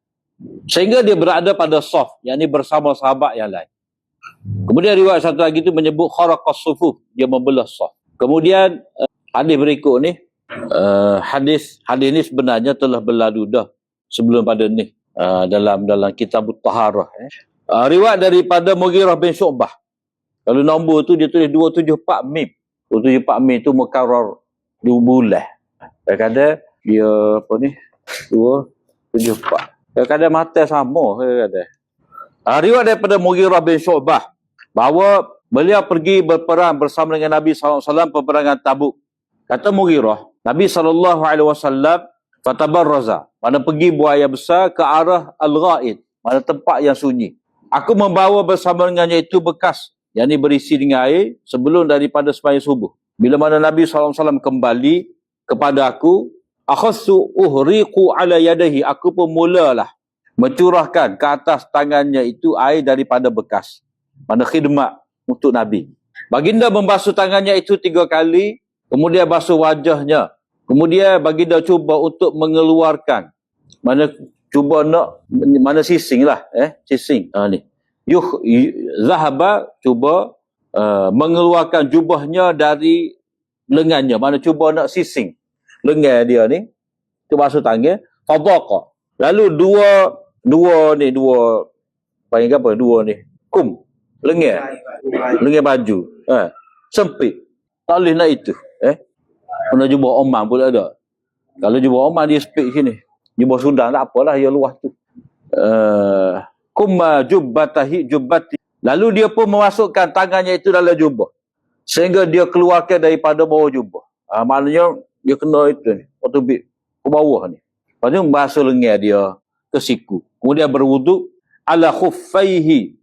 Sehingga dia berada pada saf, yakni bersama sahabat yang lain. Kemudian riwayat satu lagi tu menyebut kharaqas sufuf, dia membelah saf. Kemudian hadis berikut ni, hadis ni sebenarnya telah berlalu dah sebelum pada ni dalam kitab Taharah. Riwayat daripada Mughirah bin Syu'bah. Kalau nombor tu dia tulis 274 mim. 274 mim tu mukarrar 2 bulan. Kadang-kadang dia apa ni 274. Kadang-kadang mata sama kadang-kadang. Riwayat daripada Mughirah bin Syu'bah bahawa beliau pergi berperang bersama dengan Nabi SAW peperangan Tabuk. Kata Mughirah, Nabi SAW fatabarraza, mana pergi buaya besar ke arah Al-Ghaid, mana tempat yang sunyi. Aku membawa bersama dengannya itu bekas, yakni berisi dengan air sebelum daripada sembahyang subuh. Bila mana Nabi SAW kembali kepada aku, akhassu uhriqu ala yadahi, aku pun mulalah mencurahkan ke atas tangannya itu air daripada bekas. Mana khidmat untuk Nabi. Baginda membasuh tangannya itu 3 kali, kemudian basuh wajahnya. Kemudian baginda cuba untuk mengeluarkan, mana sising lah, sising. Ni. Zahaba cuba mengeluarkan jubahnya dari lengannya, mana cuba nak sising lengan dia ni, tu basuh tangan, fadaqa. Lalu dua panggil apa? Dua ni, lengan baju. Sempit. Tak boleh nak itu. Kena jubah Oman pula ada. Kalau jubah Oman dia sempit sini. Jubah Sudan tak apalah, yang luas tu. Jubbati. Lalu dia pun memasukkan tangannya itu dalam jubah. Sehingga dia keluarkan daripada bawah jubah. Maknanya dia kena itu ni, otobik ke bawah ni. Lepas tu basuh lengan dia ke siku. Kemudian berwuduk ala khuffaihi.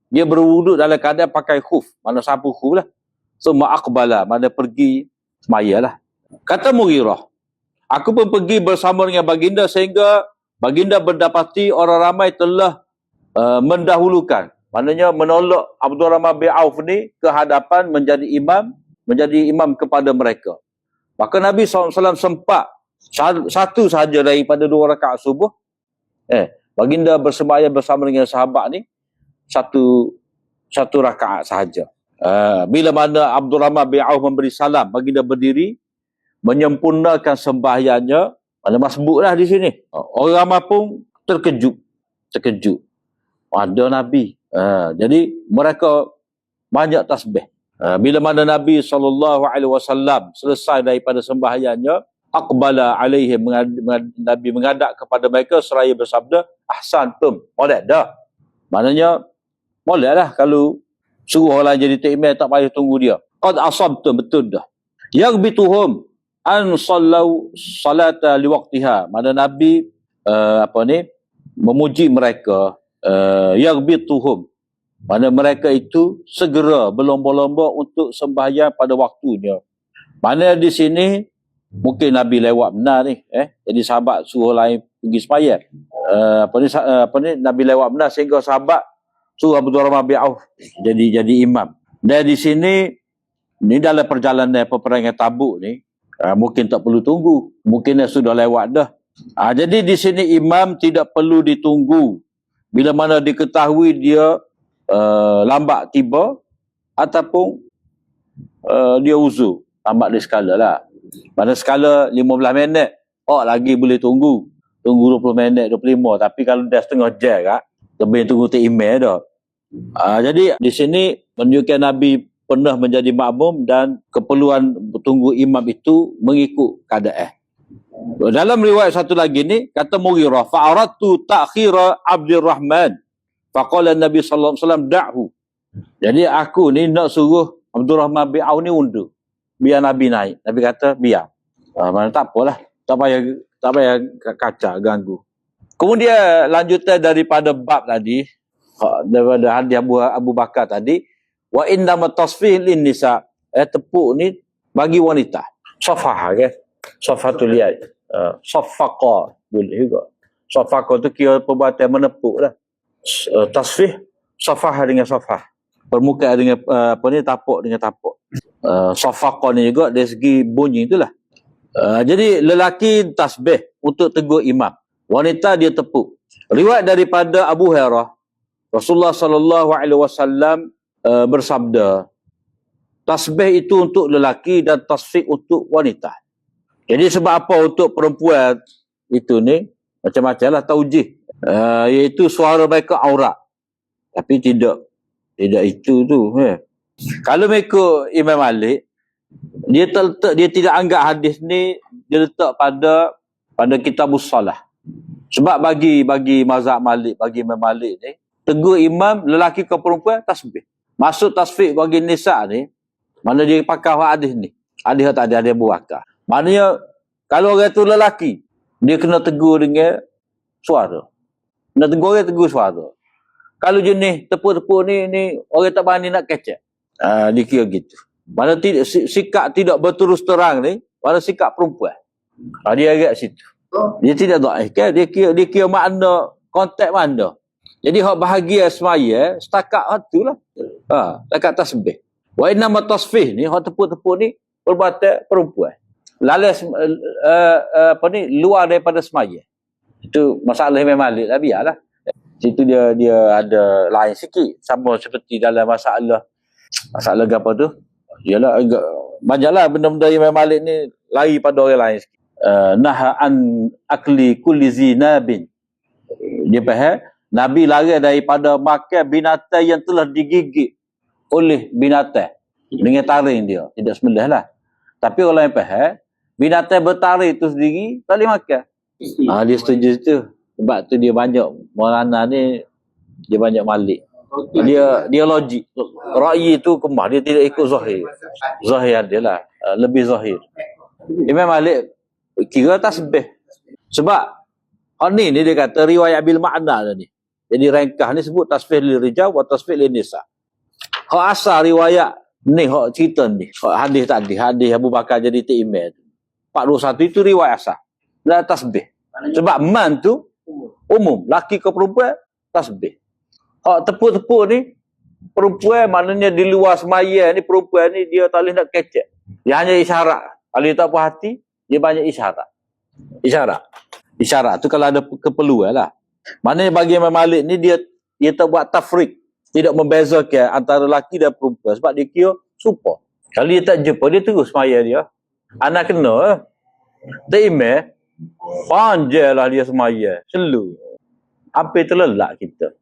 Dia berwuduk dalam keadaan pakai khuf. Mana sapu khuf lah. Summa aqbala, mana pergi semayalah. Kata Mughirah, aku pun pergi bersama dengan baginda sehingga baginda berdapati orang ramai telah mendahulukan. Maknanya menolak Abdurrahman bin Auf ni ke hadapan menjadi imam kepada mereka. Maka Nabi SAW sempat satu sahaja daripada 2 rakaat subuh. Baginda bersembahyang bersama dengan sahabat ni satu rakaat sahaja. Bila mana Abdurrahman bin Auf memberi salam, baginda berdiri menyempurnakan sembahyangnya. Mana masbuk lah di sini. Orang ramai pun terkejut. Ada Nabi. Jadi mereka banyak tasbih. Bila mana Nabi SAW selesai daripada sembahyangnya, aqbala alaihim, Nabi menghadap kepada mereka seraya bersabda, ahsantum, molek dah. Maknanya molek lah kalau Suruh orang jadi takmir, tak payah tunggu dia. Qad asabtum, betul dah. Yaghbituhum an sallau salata liwaqtiha. Mana Nabi memuji mereka, yaghbituhum. Mana mereka itu segera berlomba-lomba untuk sembahyang pada waktunya. Mana di sini mungkin Nabi lewat benar ni, jadi sahabat suruh lain pergi sembahyang. Nabi lewat benar sehingga sahabat suruh Abdurrahman bin Auf jadi imam. Dan di sini ni dalam perjalanan peperangan Tabuk ni, mungkin tak perlu tunggu, mungkin dah sudah lewat dah. Jadi di sini imam tidak perlu ditunggu. Bila mana diketahui dia lambat tiba ataupun dia uzur, lambat dia skala lah. Pada skala 15 minit, lagi boleh tunggu 20 minit, 25. Tapi kalau dah setengah jam kak, lebih tunggu email dah. Jadi di sini menunjukkan Nabi pernah menjadi makmum dan keperluan tunggu imam itu mengikut keadaan. Dalam riwayat satu lagi ni kata Mughirah, fa'aradtu ta'khira Abdurrahman faqala Nabi sallallahu alaihi wasallam da'hu. Jadi aku ni nak suruh Abdurrahman bin Auf ni undur, biar Nabi naik. Nabi kata biar. Mana tak apalah, tak payah kacau ganggu. Kemudian lanjutan daripada bab tadi, daripada hadis Abu Bakar tadi, wa indama tasfih lin nisa, tepuk ni bagi wanita. Safah kan? Safatul yad. Safaqa boleh juga. Safaqa tu kira perbuatan menepuk lah. Tasfih safah dengan safah. Permukaan dengan tapak dengan tapak. Safaqa ni juga dari segi bunyi itulah. Jadi lelaki tasbih untuk tegur imam. Wanita dia tepuk. Riwayat daripada Abu Hurairah, Rasulullah sallallahu alaihi wasallam bersabda, tasbih itu untuk lelaki dan tasfih untuk wanita. Jadi sebab apa untuk perempuan itu ni macam-macam lah taujih, iaitu suara mereka aurat. Tapi tidak itu tu. Kalau mereka Imam Malik, dia tidak anggap hadis ni dia letak pada kitabus salah. Sebab bagi mazhab Malik, bagi Imam Malik ni, tegur imam lelaki ke perempuan tasbih. Maksud tasbih bagi nisa ni, mana dia pakai hadis ni. Hadis tak ada Abu Bakar. Maknanya kalau orang tu lelaki, dia kena tegur dengan suara. Kena tegur orang, tegur suara. Kalau jenis tepuk-tepuk ni orang tak berani nak kecek. Dia kira gitu. Mana sikap tidak berterus terang ni, mana sikap perempuan. Dia agak situ. Dia tidak dhaif kan? Dia kira makna konteks mana. Jadi hak bahagia semaya setakat hak tu lah. Setakat tasbih. Wa innama tasfih ni hak tepuk-tepuk ni perbuatan perempuan. Lalas luar daripada semaya. Itu masalah Imam Malik lah, biarlah. Situ dia ada lain sikit, sama seperti dalam masalah apa tu? Yalah agak banyaklah benda-benda Imam Malik ni lari pada orang lain sikit. Naha an akli kulli zinabin. Dia faham Nabi larang daripada makan binatang yang telah digigit oleh binatang dengan taring dia, tidak sembelih lah. Tapi orang yang faham binatang bertaring itu sendiri tak boleh makan. Dia setuju itu. Sebab tu dia banyak Maulana ni, dia banyak Malik. Dia logik. Ra'yi itu kemah, dia tidak ikut zahir. Zahir dia lah, lebih zahir. Imam Malik kira tasbih. Sebab ni dia kata riwayat bil ma'na ni. Jadi ringkas ni sebut tasbih lil rijal wa tasbih lin nisa. Hak asal riwayat ni, hak cerita ni, hak hadis tadi, hadis Abu Bakar jadi imam 41 itu riwayat asal. La tasbih. Sebab man tu umum, laki ke perempuan tasbih. Hak tepuk-tepuk ni perempuan, maknanya di luar semaya ni perempuan ni dia tak boleh nak kecek. Dia hanya isyarat. Kalau dia tak puas hati, dia banyak isyarat. Isyarat tu kalau ada keperluan lah. Maknanya bagi Imam Malik ni dia tak buat tafrik, tidak membezakan antara lelaki dan perempuan sebab dia kira serupa. Kalau dia tak jumpa, dia terus semaya dia. Anak kena tak imam, panjang lah dia semaya, selu. Hampir terlelak kita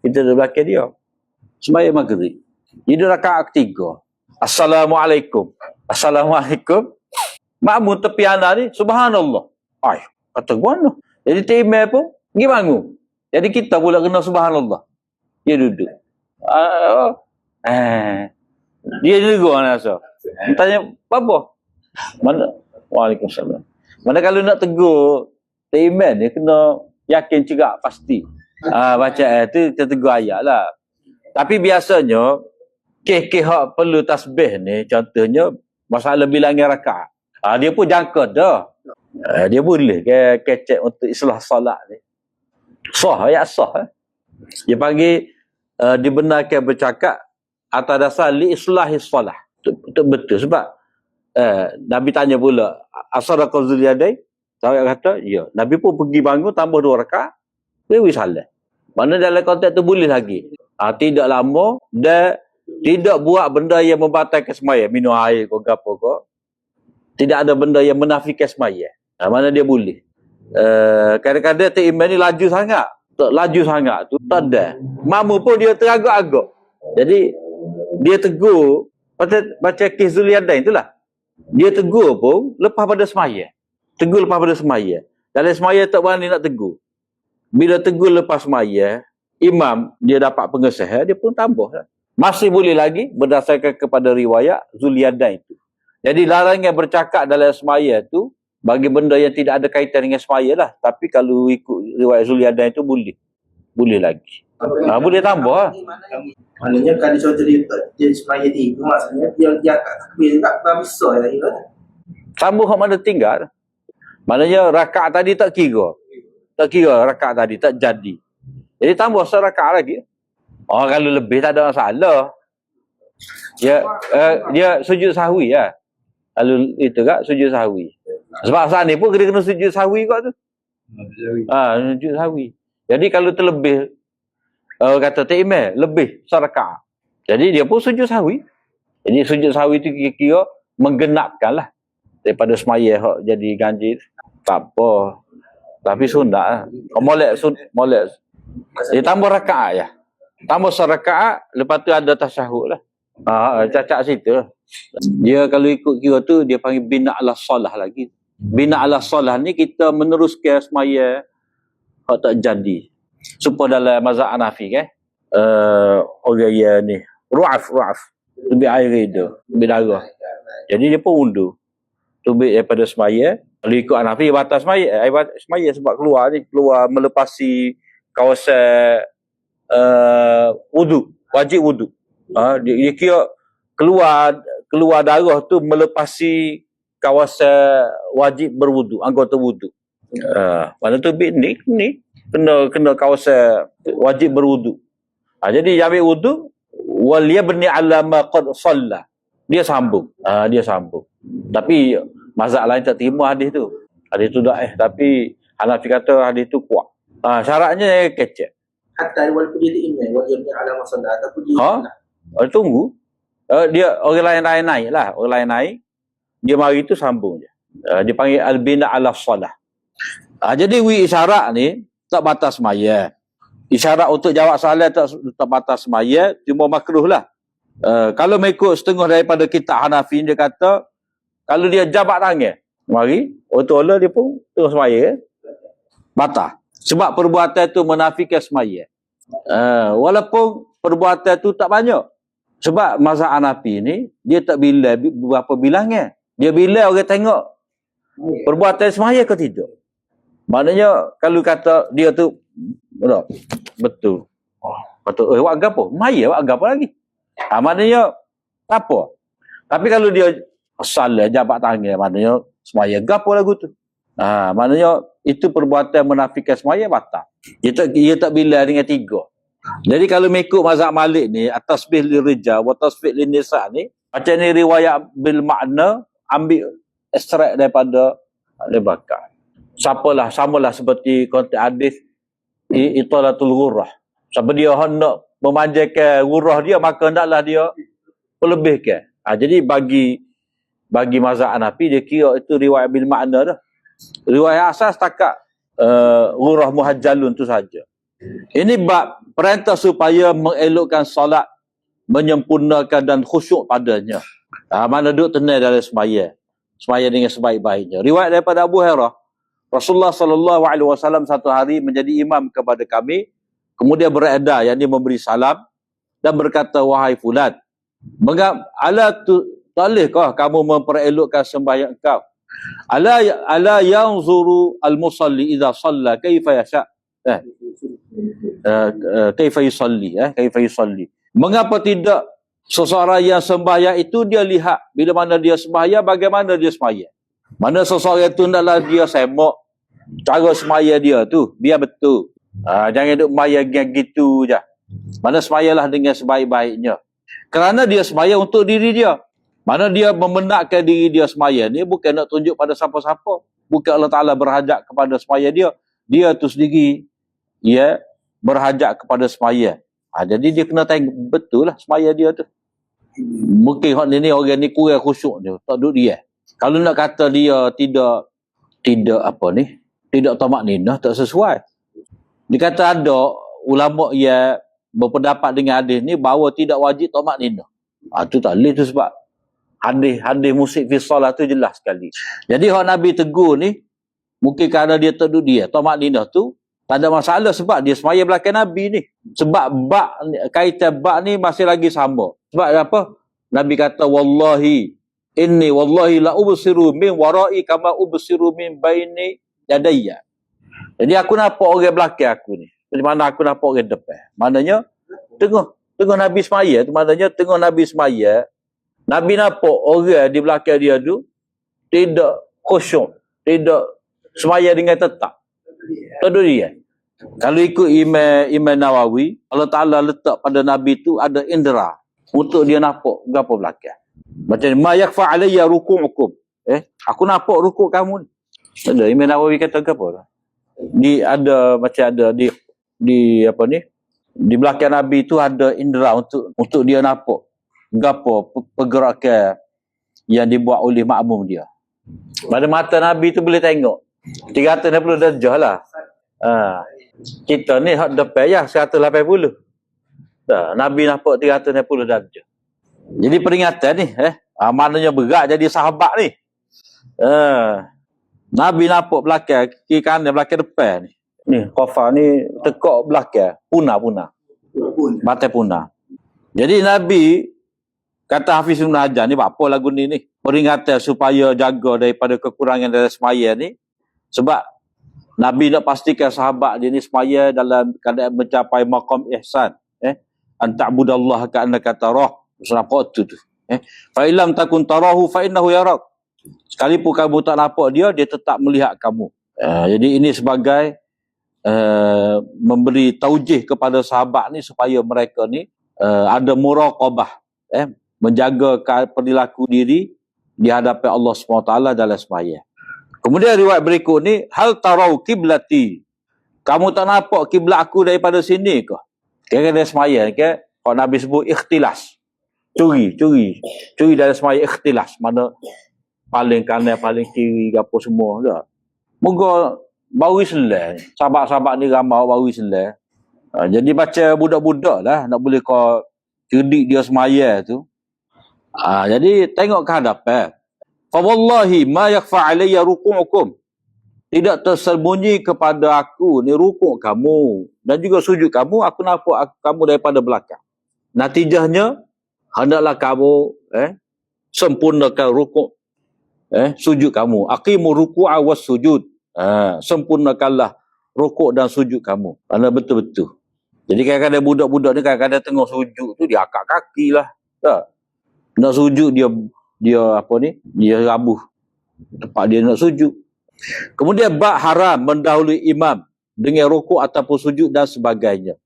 di belakang dia. Semaya maghrib. Jadi rakaat ketiga. Assalamualaikum. Makmum tepi anak ni, subhanallah. Kata mana? Jadi timai pun, pergi bangun. Jadi kita pula kena subhanallah. Dia duduk. Dia negur anak rasa. Tanya, apa? Mana? Waalaikumsalam. Mana kalau nak tegur, tak iman dia kena yakin cerak pasti. Baca tu kita tegur ayat lah. Tapi biasanya, kes-kes hak perlu tasbih ni, contohnya, masalah bilangan rakaat. Dia pun jangka dah. Dia boleh kecek untuk islah salat ni. Sah, ayat sah. Dia panggil, dibenarkan bercakap atas dasar li islahis salah. Betul sebab Nabi tanya pula, asaraqa Zulyadain? Sahabat kata, ya. Nabi pun pergi bangun tambah 2 rakaat, dia salat. Mana dalam konteks tu boleh lagi. Tidak lama dan tidak buat benda yang membatalkan sembahyang, minum air ke apa ke. Tidak ada benda yang menafikan sembahyang. Mana dia boleh. Kadang-kadang tak iman ni laju sangat. Tak laju sangat tu tak ada. Makmum pun dia teragak-agak. Jadi dia tegur baca kes Zulyadain itulah. Dia tegur pun lepas pada sembahyang. Tegur lepas pada sembahyang. Dalam sembahyang tak berani nak tegur. Bila tegur lepas sembahyang, imam dia dapat pengesahan, dia pun tambah. Masih boleh lagi berdasarkan kepada riwayat Zulyadain itu. Jadi larangan bercakap dalam sembahyang tu bagi benda yang tidak ada kaitan dengan sembahyang lah. Tapi kalau ikut riwayat Zulyadain itu boleh. Boleh lagi. Boleh tambah lah. Maknanya kalau contoh dia semaya tiga, maksudnya dia kat takbir juga besar lagi kan. Sambung hak mana tinggal. Maknanya rakaat tadi tak kira. Tak kira rakaat tadi tak jadi. Jadi tambah serakaat lagi. Kalau lebih tak ada masalah. Dia sujud sahwi lah. Kalau itu kak sujud sahwi. Sebab saat ni pun kena sujud sahwi kak tu. Sujud sahwi. Jadi kalau terlebih kata tak imam lebih serakaat. Jadi dia pun sujud sahwi. Jadi sujud sahwi tu kira-kira menggenapkan lah. Daripada semaya hak jadi ganjil. Tak apa. Tapi sunat lah. Molek. Dia tambah rakaat ya. Tambah serakaat, lepas tu ada tasyahud lah. Cacat situ lah. Dia kalau ikut kira tu, dia panggil bina ala salah lagi. Bina ala salah ni kita meneruskan semaya hak tak jadi. Supaya dalam mazhab Hanafi kan. Orang yang ni. Ru'af. Lebih air itu. Lebih darah. Jadi dia pun undur. Tubik daripada semaya. Kalau ikut Hanafi, batas semaya sebab keluar melepasi kawasan wudu, wajib wudu. Dia kira keluar darah tu melepasi kawasan wajib berwudu, anggota wudu. Mana tu ni kena kawasan wajib berwudu. Jadi ambil wudu wal yabni ala ma qad shalla. Dia sambung. Tapi mazhab lain tak terima hadis tu. Hadis tu dah tapi Hanafi kata hadis tu kuat. Syaratnya kecek. Hatta walaupun dia imam, walaupun dia ala masalah ataupun dia tunggu. Dia orang lain naik lah. Orang lain naik. Dia mari tu sambung je. Dia panggil al-bina ala salah. Jadi isyarat ni tak batas semaya. Isyarat untuk jawab soalan tak batas semaya. Cuma makruh lah. Kalau mengikut setengah daripada kitab Hanafi, dia kata kalau dia jabat tangan, mari Allah dia pun terus semaya. Batal. Sebab perbuatan tu menafikan semaya. Walaupun perbuatan tu tak banyak. Sebab mazhab Hanafi ni, dia tak bilang berapa bilangnya. Dia bilang orang tengok perbuatan semaya ke tidak. Maknanya, kalau kata dia tu, betul. Kata, awak apa? Semaya, awak apa lagi? Maknanya, apa? Tapi kalau dia salah, jabat tangan, maknanya semaya gapo lagu tu. Maknanya itu perbuatan menafikan semaya batal. Ia tak bila dengan 3. Jadi kalau mengikut mazhab Malik ni, at-tasbih lirijal wa tasbih linnisa ni, macam ni riwayat bil makna ambil ekstrak daripada Al-Bakar. Samalah seperti konteks hadis italatul ghurrah. Sebab dia hendak memanjangkan ghurrah dia, maka hendaklah dia pelebihkan. Jadi bagi mazhab Hanafi dia kira itu riwayat bil makna dah. Riwayat asas takat ghurrah muhajjalun tu saja. Ini bab perintah supaya mengelokkan solat, menyempurnakan dan khusyuk padanya. Mana duduk tenang dalam sembahyang. Sembahyang dengan sebaik-baiknya. Riwayat daripada Abu Hurairah, Rasulullah SAW satu hari menjadi imam kepada kami, kemudian beredar, yakni memberi salam. dan berkata, wahai fulan, ala bolehkah kamu memperelokkan sembahyang kau? Ala yanzuru al-musalli idza shalla kaifa yasha. Kaifa yusalli. Mengapa tidak seseorang yang sembahyang itu dia lihat bila mana dia sembahyang, bagaimana dia sembahyang. Mana seseorang itu hendaklah dia semak cara sembahyang dia tu biar betul. Jangan duk sembahyang gitu je. Mana sembahyanglah dengan sebaik-baiknya. Kerana dia sembahyang untuk diri dia. Mana dia membenarkan diri dia sembahyang ni bukan nak tunjuk pada siapa-siapa. Bukan Allah Ta'ala berhajat kepada sembahyang dia. Dia tu sendiri berhajat kepada sembahyang. Jadi dia kena tengok betul lah sembahyang dia tu. Mungkin orang ni kurang khusyuk dia. Tak duduk dia. Kalau nak kata dia tidak tamak ninah, tak sesuai. Dia kata ada ulama yang berpendapat dengan hadis ni bahawa tidak wajib tamak ninah. Tu tak boleh tu sebab hadis musik fi salat tu jelas sekali. Jadi hak Nabi tegur ni mungkin kerana dia tak duduk dia. Tamak ninah tu tak ada masalah sebab dia semaya belakang Nabi ni. Sebab kaitan bak ni masih lagi sama. Sebab apa? Nabi kata wallahi la ubsiru min warai kama ubsiru min baini yadayya. Jadi aku nampak orang belakang aku ni. Macam mana aku nampak orang depan. Maknanya tengok Nabi semaya tu, maknanya tengok Nabi semaya, Nabi nampak orang di belakang dia tu tidak khusyuk, tidak semaya dengan tetap. Tak dia. Kalau ikut Imam Nawawi, Allah Ta'ala letak pada Nabi tu ada indera untuk dia nampak apa belakang. Macam ma yakfa alayya ruku'ukum. Aku nampak rukuk kamu ni. Ada Imam Nawawi kata apa? Di belakang Nabi tu ada indera untuk dia nampak gapo pergerakan yang dibuat oleh makmum dia. Pada mata Nabi tu boleh tengok 360 darjah lah. Kita ni hak depan ya 180. Nabi nampak 360 darjah. Jadi peringatan ni maknanya berat jadi sahabat ni. Nabi nampak belakang, kiri kanan, belakang depan ni. Ni kafar ni tekak belakang, punah. Batai punah. Jadi Nabi kata Hafiz Ibn Hajar ni apa lagu ni peringatan supaya jaga daripada kekurangan dalam sembahyang ni. Sebab Nabi nak pastikan sahabat dia ni sembahyang dalam keadaan mencapai maqam ihsan. An ta'budallaha ka'annaka tarah. Apa tu? Fa illam takun tarahu fa innahu yarak. Sekalipun kamu tak nampak dia tetap melihat kamu. Jadi ini sebagai memberi taujih kepada sahabat ni supaya mereka ni ada muraqabah, menjaga perilaku diri di hadapan Allah SWT dalam sembahyang. Kemudian riwayat berikut ni, hal tarau kiblati. Kamu tak nampak kiblat aku daripada sini ke? Kira-kira sembahyang ke? Kalau Nabi sebut ikhtilas. Curi dalam sembahyang ikhtilas. Mana paling kanan, paling kiri, apa semua. Tak? Moga baru Islam. Sahabat-sahabat ni ramai baru Islam. Jadi baca budak-budak lah. Nak boleh kau cerdik dia sembahyang tu. Jadi tengok ke hadapan. Fa wallahi ma yakhfa alayya ruku'ukum. Tidak tersembunyi kepada aku ni rukuk kamu dan juga sujud kamu. Aku nampak kamu daripada belakang. Natijahnya hendaklah kamu sempurnakan rukuk sujud kamu. Aqimu ruku'a was sujud. Sempurnakanlah rukuk dan sujud kamu. Kerana betul-betul. Jadi kadang-kadang budak-budak ni kadang-kadang tengah sujud tu dia akak kaki lah. Tak? Nak sujud dia rabuh tempat dia nak sujud. Kemudian bab haram mendahului imam dengan rukuk ataupun sujud dan sebagainya.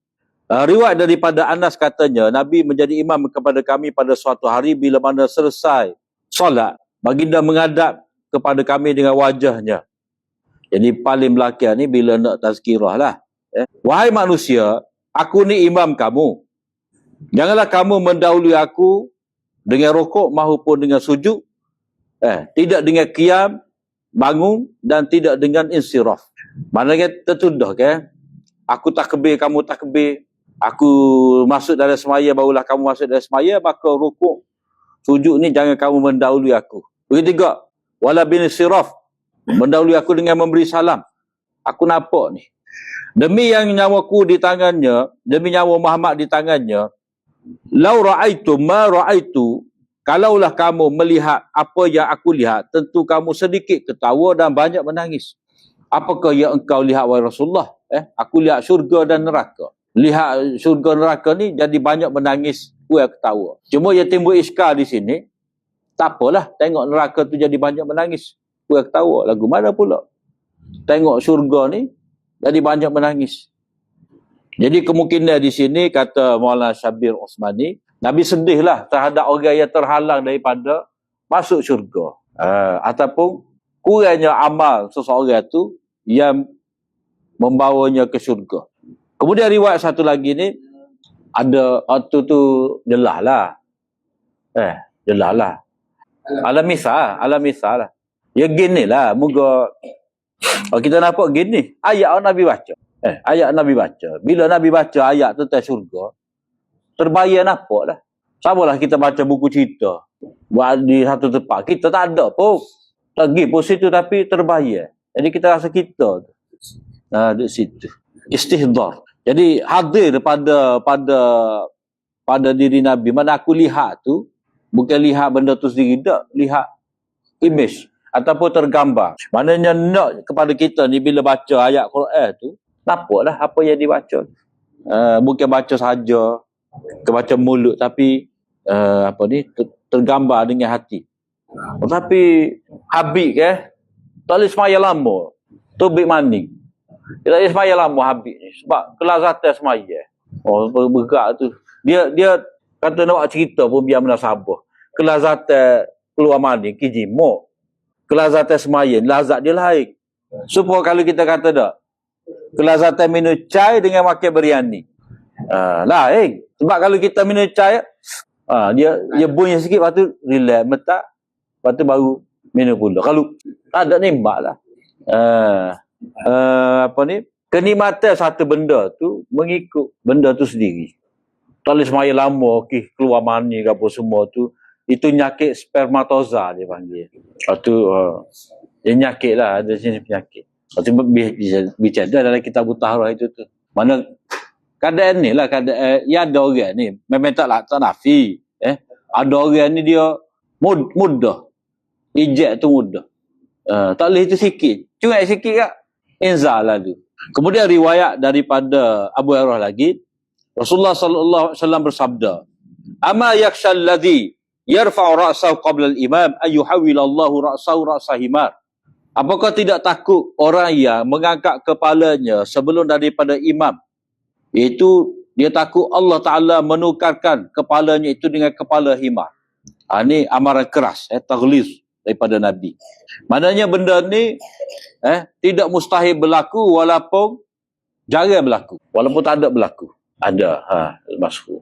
Riwayat daripada Anas katanya Nabi menjadi imam kepada kami pada suatu hari bila mana selesai solat baginda menghadap kepada kami dengan wajahnya. Jadi paling belakang ni bila nak tazkirah lah. Wahai manusia, aku ni imam kamu. Janganlah kamu mendahului aku dengan rukuk maupun dengan sujud. Tidak dengan qiyam, bangun dan tidak dengan insiraf. Maknanya tertuduh kan? Aku takbir, kamu takbir. Aku masuk dalam semaya, barulah kamu masuk dalam semaya. Maka rukuk, sujud ni jangan kamu mendahului aku. Begitu juga. Wala bin insiraf. Mendahului aku dengan memberi salam. Aku nampak ni. Demi yang nyawaku di tangannya, demi nyawa Muhammad di tangannya, lau ra'aitu ma ra'aitu, kalaulah kamu melihat apa yang aku lihat, tentu kamu sedikit ketawa dan banyak menangis. Apakah yang engkau lihat wahai Rasulullah? Aku lihat syurga dan neraka. Lihat syurga neraka ni jadi banyak menangis, aku ketawa. Cuma yang timbul iskal di sini, tak apalah, tengok neraka tu jadi banyak menangis, aku ketawa. Lagu mana pula? Tengok syurga ni jadi banyak menangis. Jadi kemungkinan di sini, kata Maulana Syabir Osmani, Nabi sedihlah terhadap orang yang terhalang daripada masuk syurga. Ataupun kurangnya amal seseorang tu yang membawanya ke syurga. Kemudian riwayat satu lagi ni, ada waktu tu jelas lah. Alam misal lah. Ya gini lah, moga kita nampak gini, ayat Nabi baca. Ayat Nabi baca. Bila Nabi baca ayat tentang syurga, terbayar nampak lah. Samalah kita baca buku cerita buat di satu tempat, kita tak ada pun. Pergi pun situ tapi terbayar. Jadi kita rasa kita tu. Di situ. Istihdar. Jadi hadir pada diri Nabi. Mana aku lihat tu, bukan lihat benda tu sendiri, tak. Lihat image ataupun tergambar. Maknanya nak kepada kita ni bila baca ayat Quran tu, nampaklah apa yang dibaca. Bukan baca saja, baca mulut, tapi tergambar dengan hati. Tapi Habib tak boleh semaya lama. Tubik maning. Dia tak boleh semaya lama Habib ni. Sebab kelazatan semaya. Bergerak tu. Dia kata nak buat cerita pun biar menasabah. Kelazatan keluar maning, kijimok. Kelazatan semaya, lazat dia lain. Supaya kalau kita kata tak, kelazatan minum cai dengan makan biryani. Lain. Sebab kalau kita minum cai, dia bunyi sikit, lepas tu relax, metak, lepas tu baru minum pula. Kalau tak ada nikmat lah. Kenikmatan satu benda tu mengikut benda tu sendiri. Tak boleh semaya lama, keluar mani ke apa semua tu. Itu nyakit spermatoza dia panggil. Dia nyakit lah, ada jenis penyakit. Lepas tu bicara dalam kitab Tahrah itu tu. Mana keadaan ni lah, keadaan ya ada orang ni memang tak nafi. Ada orang ni dia mudah. Ijek tu mudah. Tak boleh itu sikit. Cuma sikit kak. Inzal lah tu. Kemudian riwayat daripada Abu Hurairah lagi, Rasulullah sallallahu alaihi wasallam bersabda, "Ama yakhshal ladzi yarfa'u ra'sahu qabla al-imam ayyuhawwilallahu ra'sahu ra'sa himar." Apakah tidak takut orang yang mengangkat kepalanya sebelum daripada imam? Iaitu dia takut Allah Ta'ala menukarkan kepalanya itu dengan kepala himar. Ini amaran keras, taghliz daripada Nabi. Maknanya benda ni tidak mustahil berlaku walaupun jarang berlaku. Walaupun tak ada berlaku. Ada. Al-Maskhu.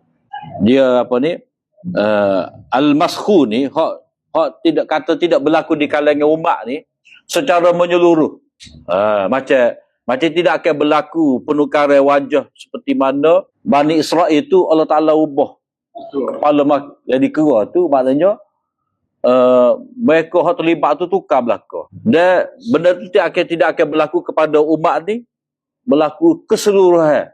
Dia Al-Maskhu ni, hak tidak berlaku di kalangan umat ni secara menyeluruh. Macam tidak akan berlaku penukaran wajah seperti mana Bani Israel itu Allah Ta'ala ubah. Kepala jadi kera tu maknanya mereka yang terlibat tu tukar belaka. Dan benda tu tidak akan berlaku kepada umat ni, berlaku keseluruhan.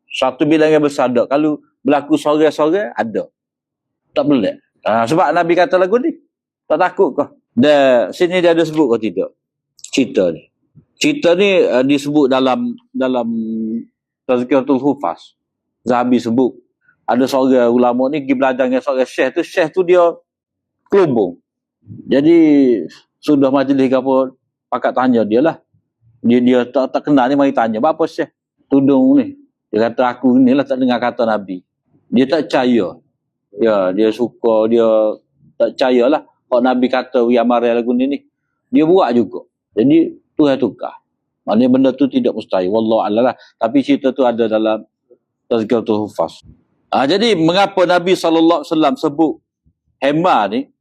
Satu bilangan besar ada. Kalau berlaku sorang-sorang ada. Tak boleh. Sebab Nabi kata lagu ni, tak takut kah? Dan sini dia ada sebut kah tidak? Cerita ni. Cerita ni disebut dalam Tazkiratul Hufaz. Zahabi sebut. Ada seorang ulama ni pergi belajar dengan seorang syekh tu. Syekh tu dia kelubung. Jadi sudah majlis ke apa, pakat tanya dia lah. Dia tak kenal ni, mari tanya. Apa syekh? Tudung ni. Dia kata aku ni lah tak dengar kata Nabi. Dia tak percaya. Ya, dia suka, dia tak percaya lah. Kalau Nabi kata Wiyamari lagu ni, dia buat juga. Jadi Tuhan tukar. Maknanya benda tu tidak mustahil. Wallahualam lah. Tapi cerita tu ada dalam Tazkiratul Hufaz. Jadi mengapa Nabi SAW sebut hema ni?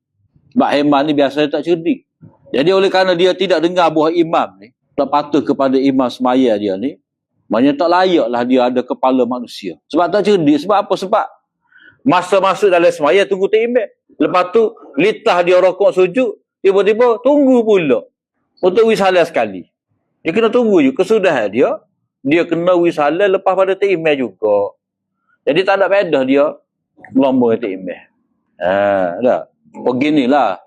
Sebab hema ni biasanya tak cerdik. Jadi oleh kerana dia tidak dengar buah imam ni, tak patuh kepada imam semaya dia ni, maknanya tak layaklah dia ada kepala manusia. Sebab tak cerdik. Sebab apa? Sebab masa masuk dalam semaya tunggu takbir. Lepas tu litah dia rokok sujud, tiba-tiba tunggu pula untuk wisalah sekali. Dia kena tunggu je. Kesudahan dia kena wisalah lepas pada takbir juga. Jadi tak ada faedah dia Lomba kata imeh. Dah. Beginilah.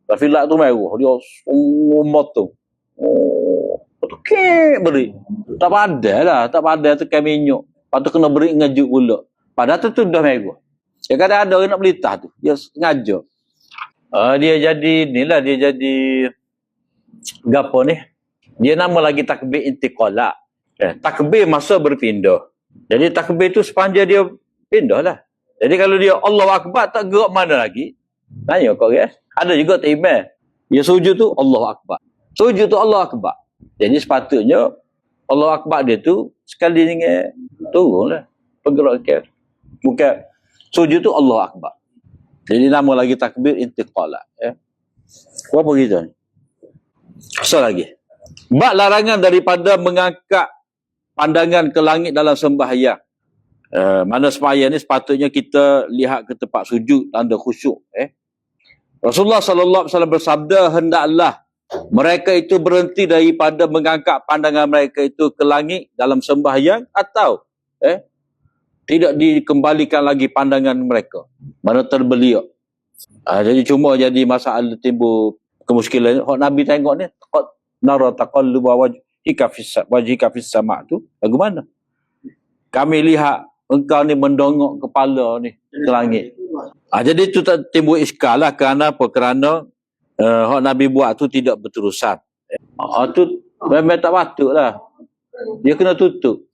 Rafilah tu merah. Dia umur tu. Oh, okey beri. Tak pandai lah. Tak pandai tu kan minyak. Lepas tu kena beri ngajuk pula. Padahal tu dah merah. Ya kadang ada orang nak belitah tu. Dia ngajuk. Dia jadi ni lah. Dia jadi gapo ni. Dia nama lagi takbir intiqala. Takbir masa berpindah. Jadi takbir tu sepanjang dia pindah lah. Jadi kalau dia Allahu Akbar tak gerak mana lagi? Tanya kau guys. Ada juga imam. Dia sujud tu Allahu Akbar. Sujud tu Allahu Akbar. Jadi sepatutnya Allahu Akbar dia tu sekali dengan turun lah. Pergerakan. Bukan sujud tu Allahu Akbar. Jadi nama lagi takbir intiqala. Apa kita ni? So lagi. Bab larangan daripada mengangkat pandangan ke langit dalam sembahyang. Mana sembahyang ni sepatutnya kita lihat ke tempat sujud tanda khusyuk. Rasulullah sallallahu alaihi wasallam bersabda, hendaklah mereka itu berhenti daripada mengangkat pandangan mereka itu ke langit dalam sembahyang atau tidak dikembalikan lagi pandangan mereka. Mana terbeliak. Jadi cuma jadi masalah timbul kemuskilan. Hak Nabi tengok ni, nara taqalluba wajhika fis sama' tu bagaimana? Kami lihat engkau ni mendongok kepala ni ke langit. Jadi itu tak timbul iskal lah. Kerana apa? Kerana hak Nabi buat tu tidak berterusan. Tu memang tak patut lah. Dia kena tutup.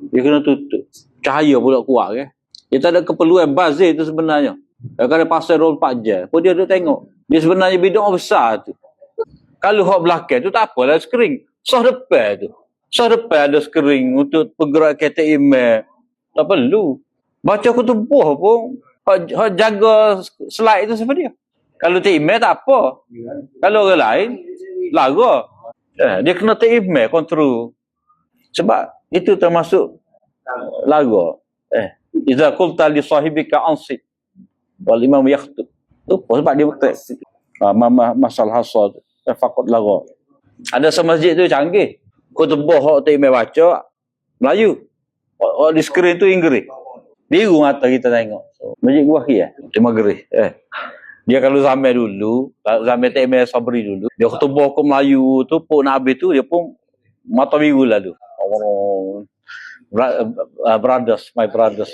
Dia kena tutup. Cahaya pula kuat kan. Dia tak ada keperluan bazir tu sebenarnya. Kalau pasal 24 jam pun dia duduk tengok. Dia sebenarnya bidang besar tu. Kalau hak belakang tu tak apalah skrin. Sah depan tu. Sah depan ada skrin untuk bergerak kereta email. Tak perlu. Baca kutubuh pun hak jaga slide tu siapa dia? Kalau tak email tak apa. Kalau orang lain lara. Dia kena tak email kontrol. Sebab itu termasuk lara. Iza qulta li sahibika ansit wal imam yakhutub. Tu sebab dia betul. Masalah hasad fakut lara. Ada semasjid tu canggih. Khutbah hak tak email baca Melayu. Di skrin tu Inggeris. Biru mata kita tengok. Masjid Gua Khiyah di Maghrib. Dia kalau zaman dulu, zaman tak email Sabri dulu, dia khutbah ke Melayu tu pun Nabi tu dia pun mata biru lalu. Brothers, my brothers.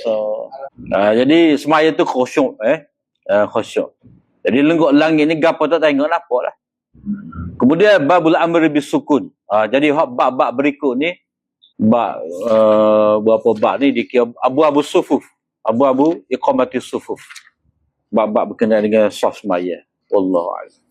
Jadi semaya tu khusyuk. Khusyuk. Jadi lenggok langit ni gapo tak tengok nampak lah. Kemudian babul amri bisukun. Jadi bab berikut ni bab berapa bab ni dikira abu-abu sufuf. Abu-abu iqamati sufuf. Bab berkenaan dengan saf semaya. Wallahu a'lam.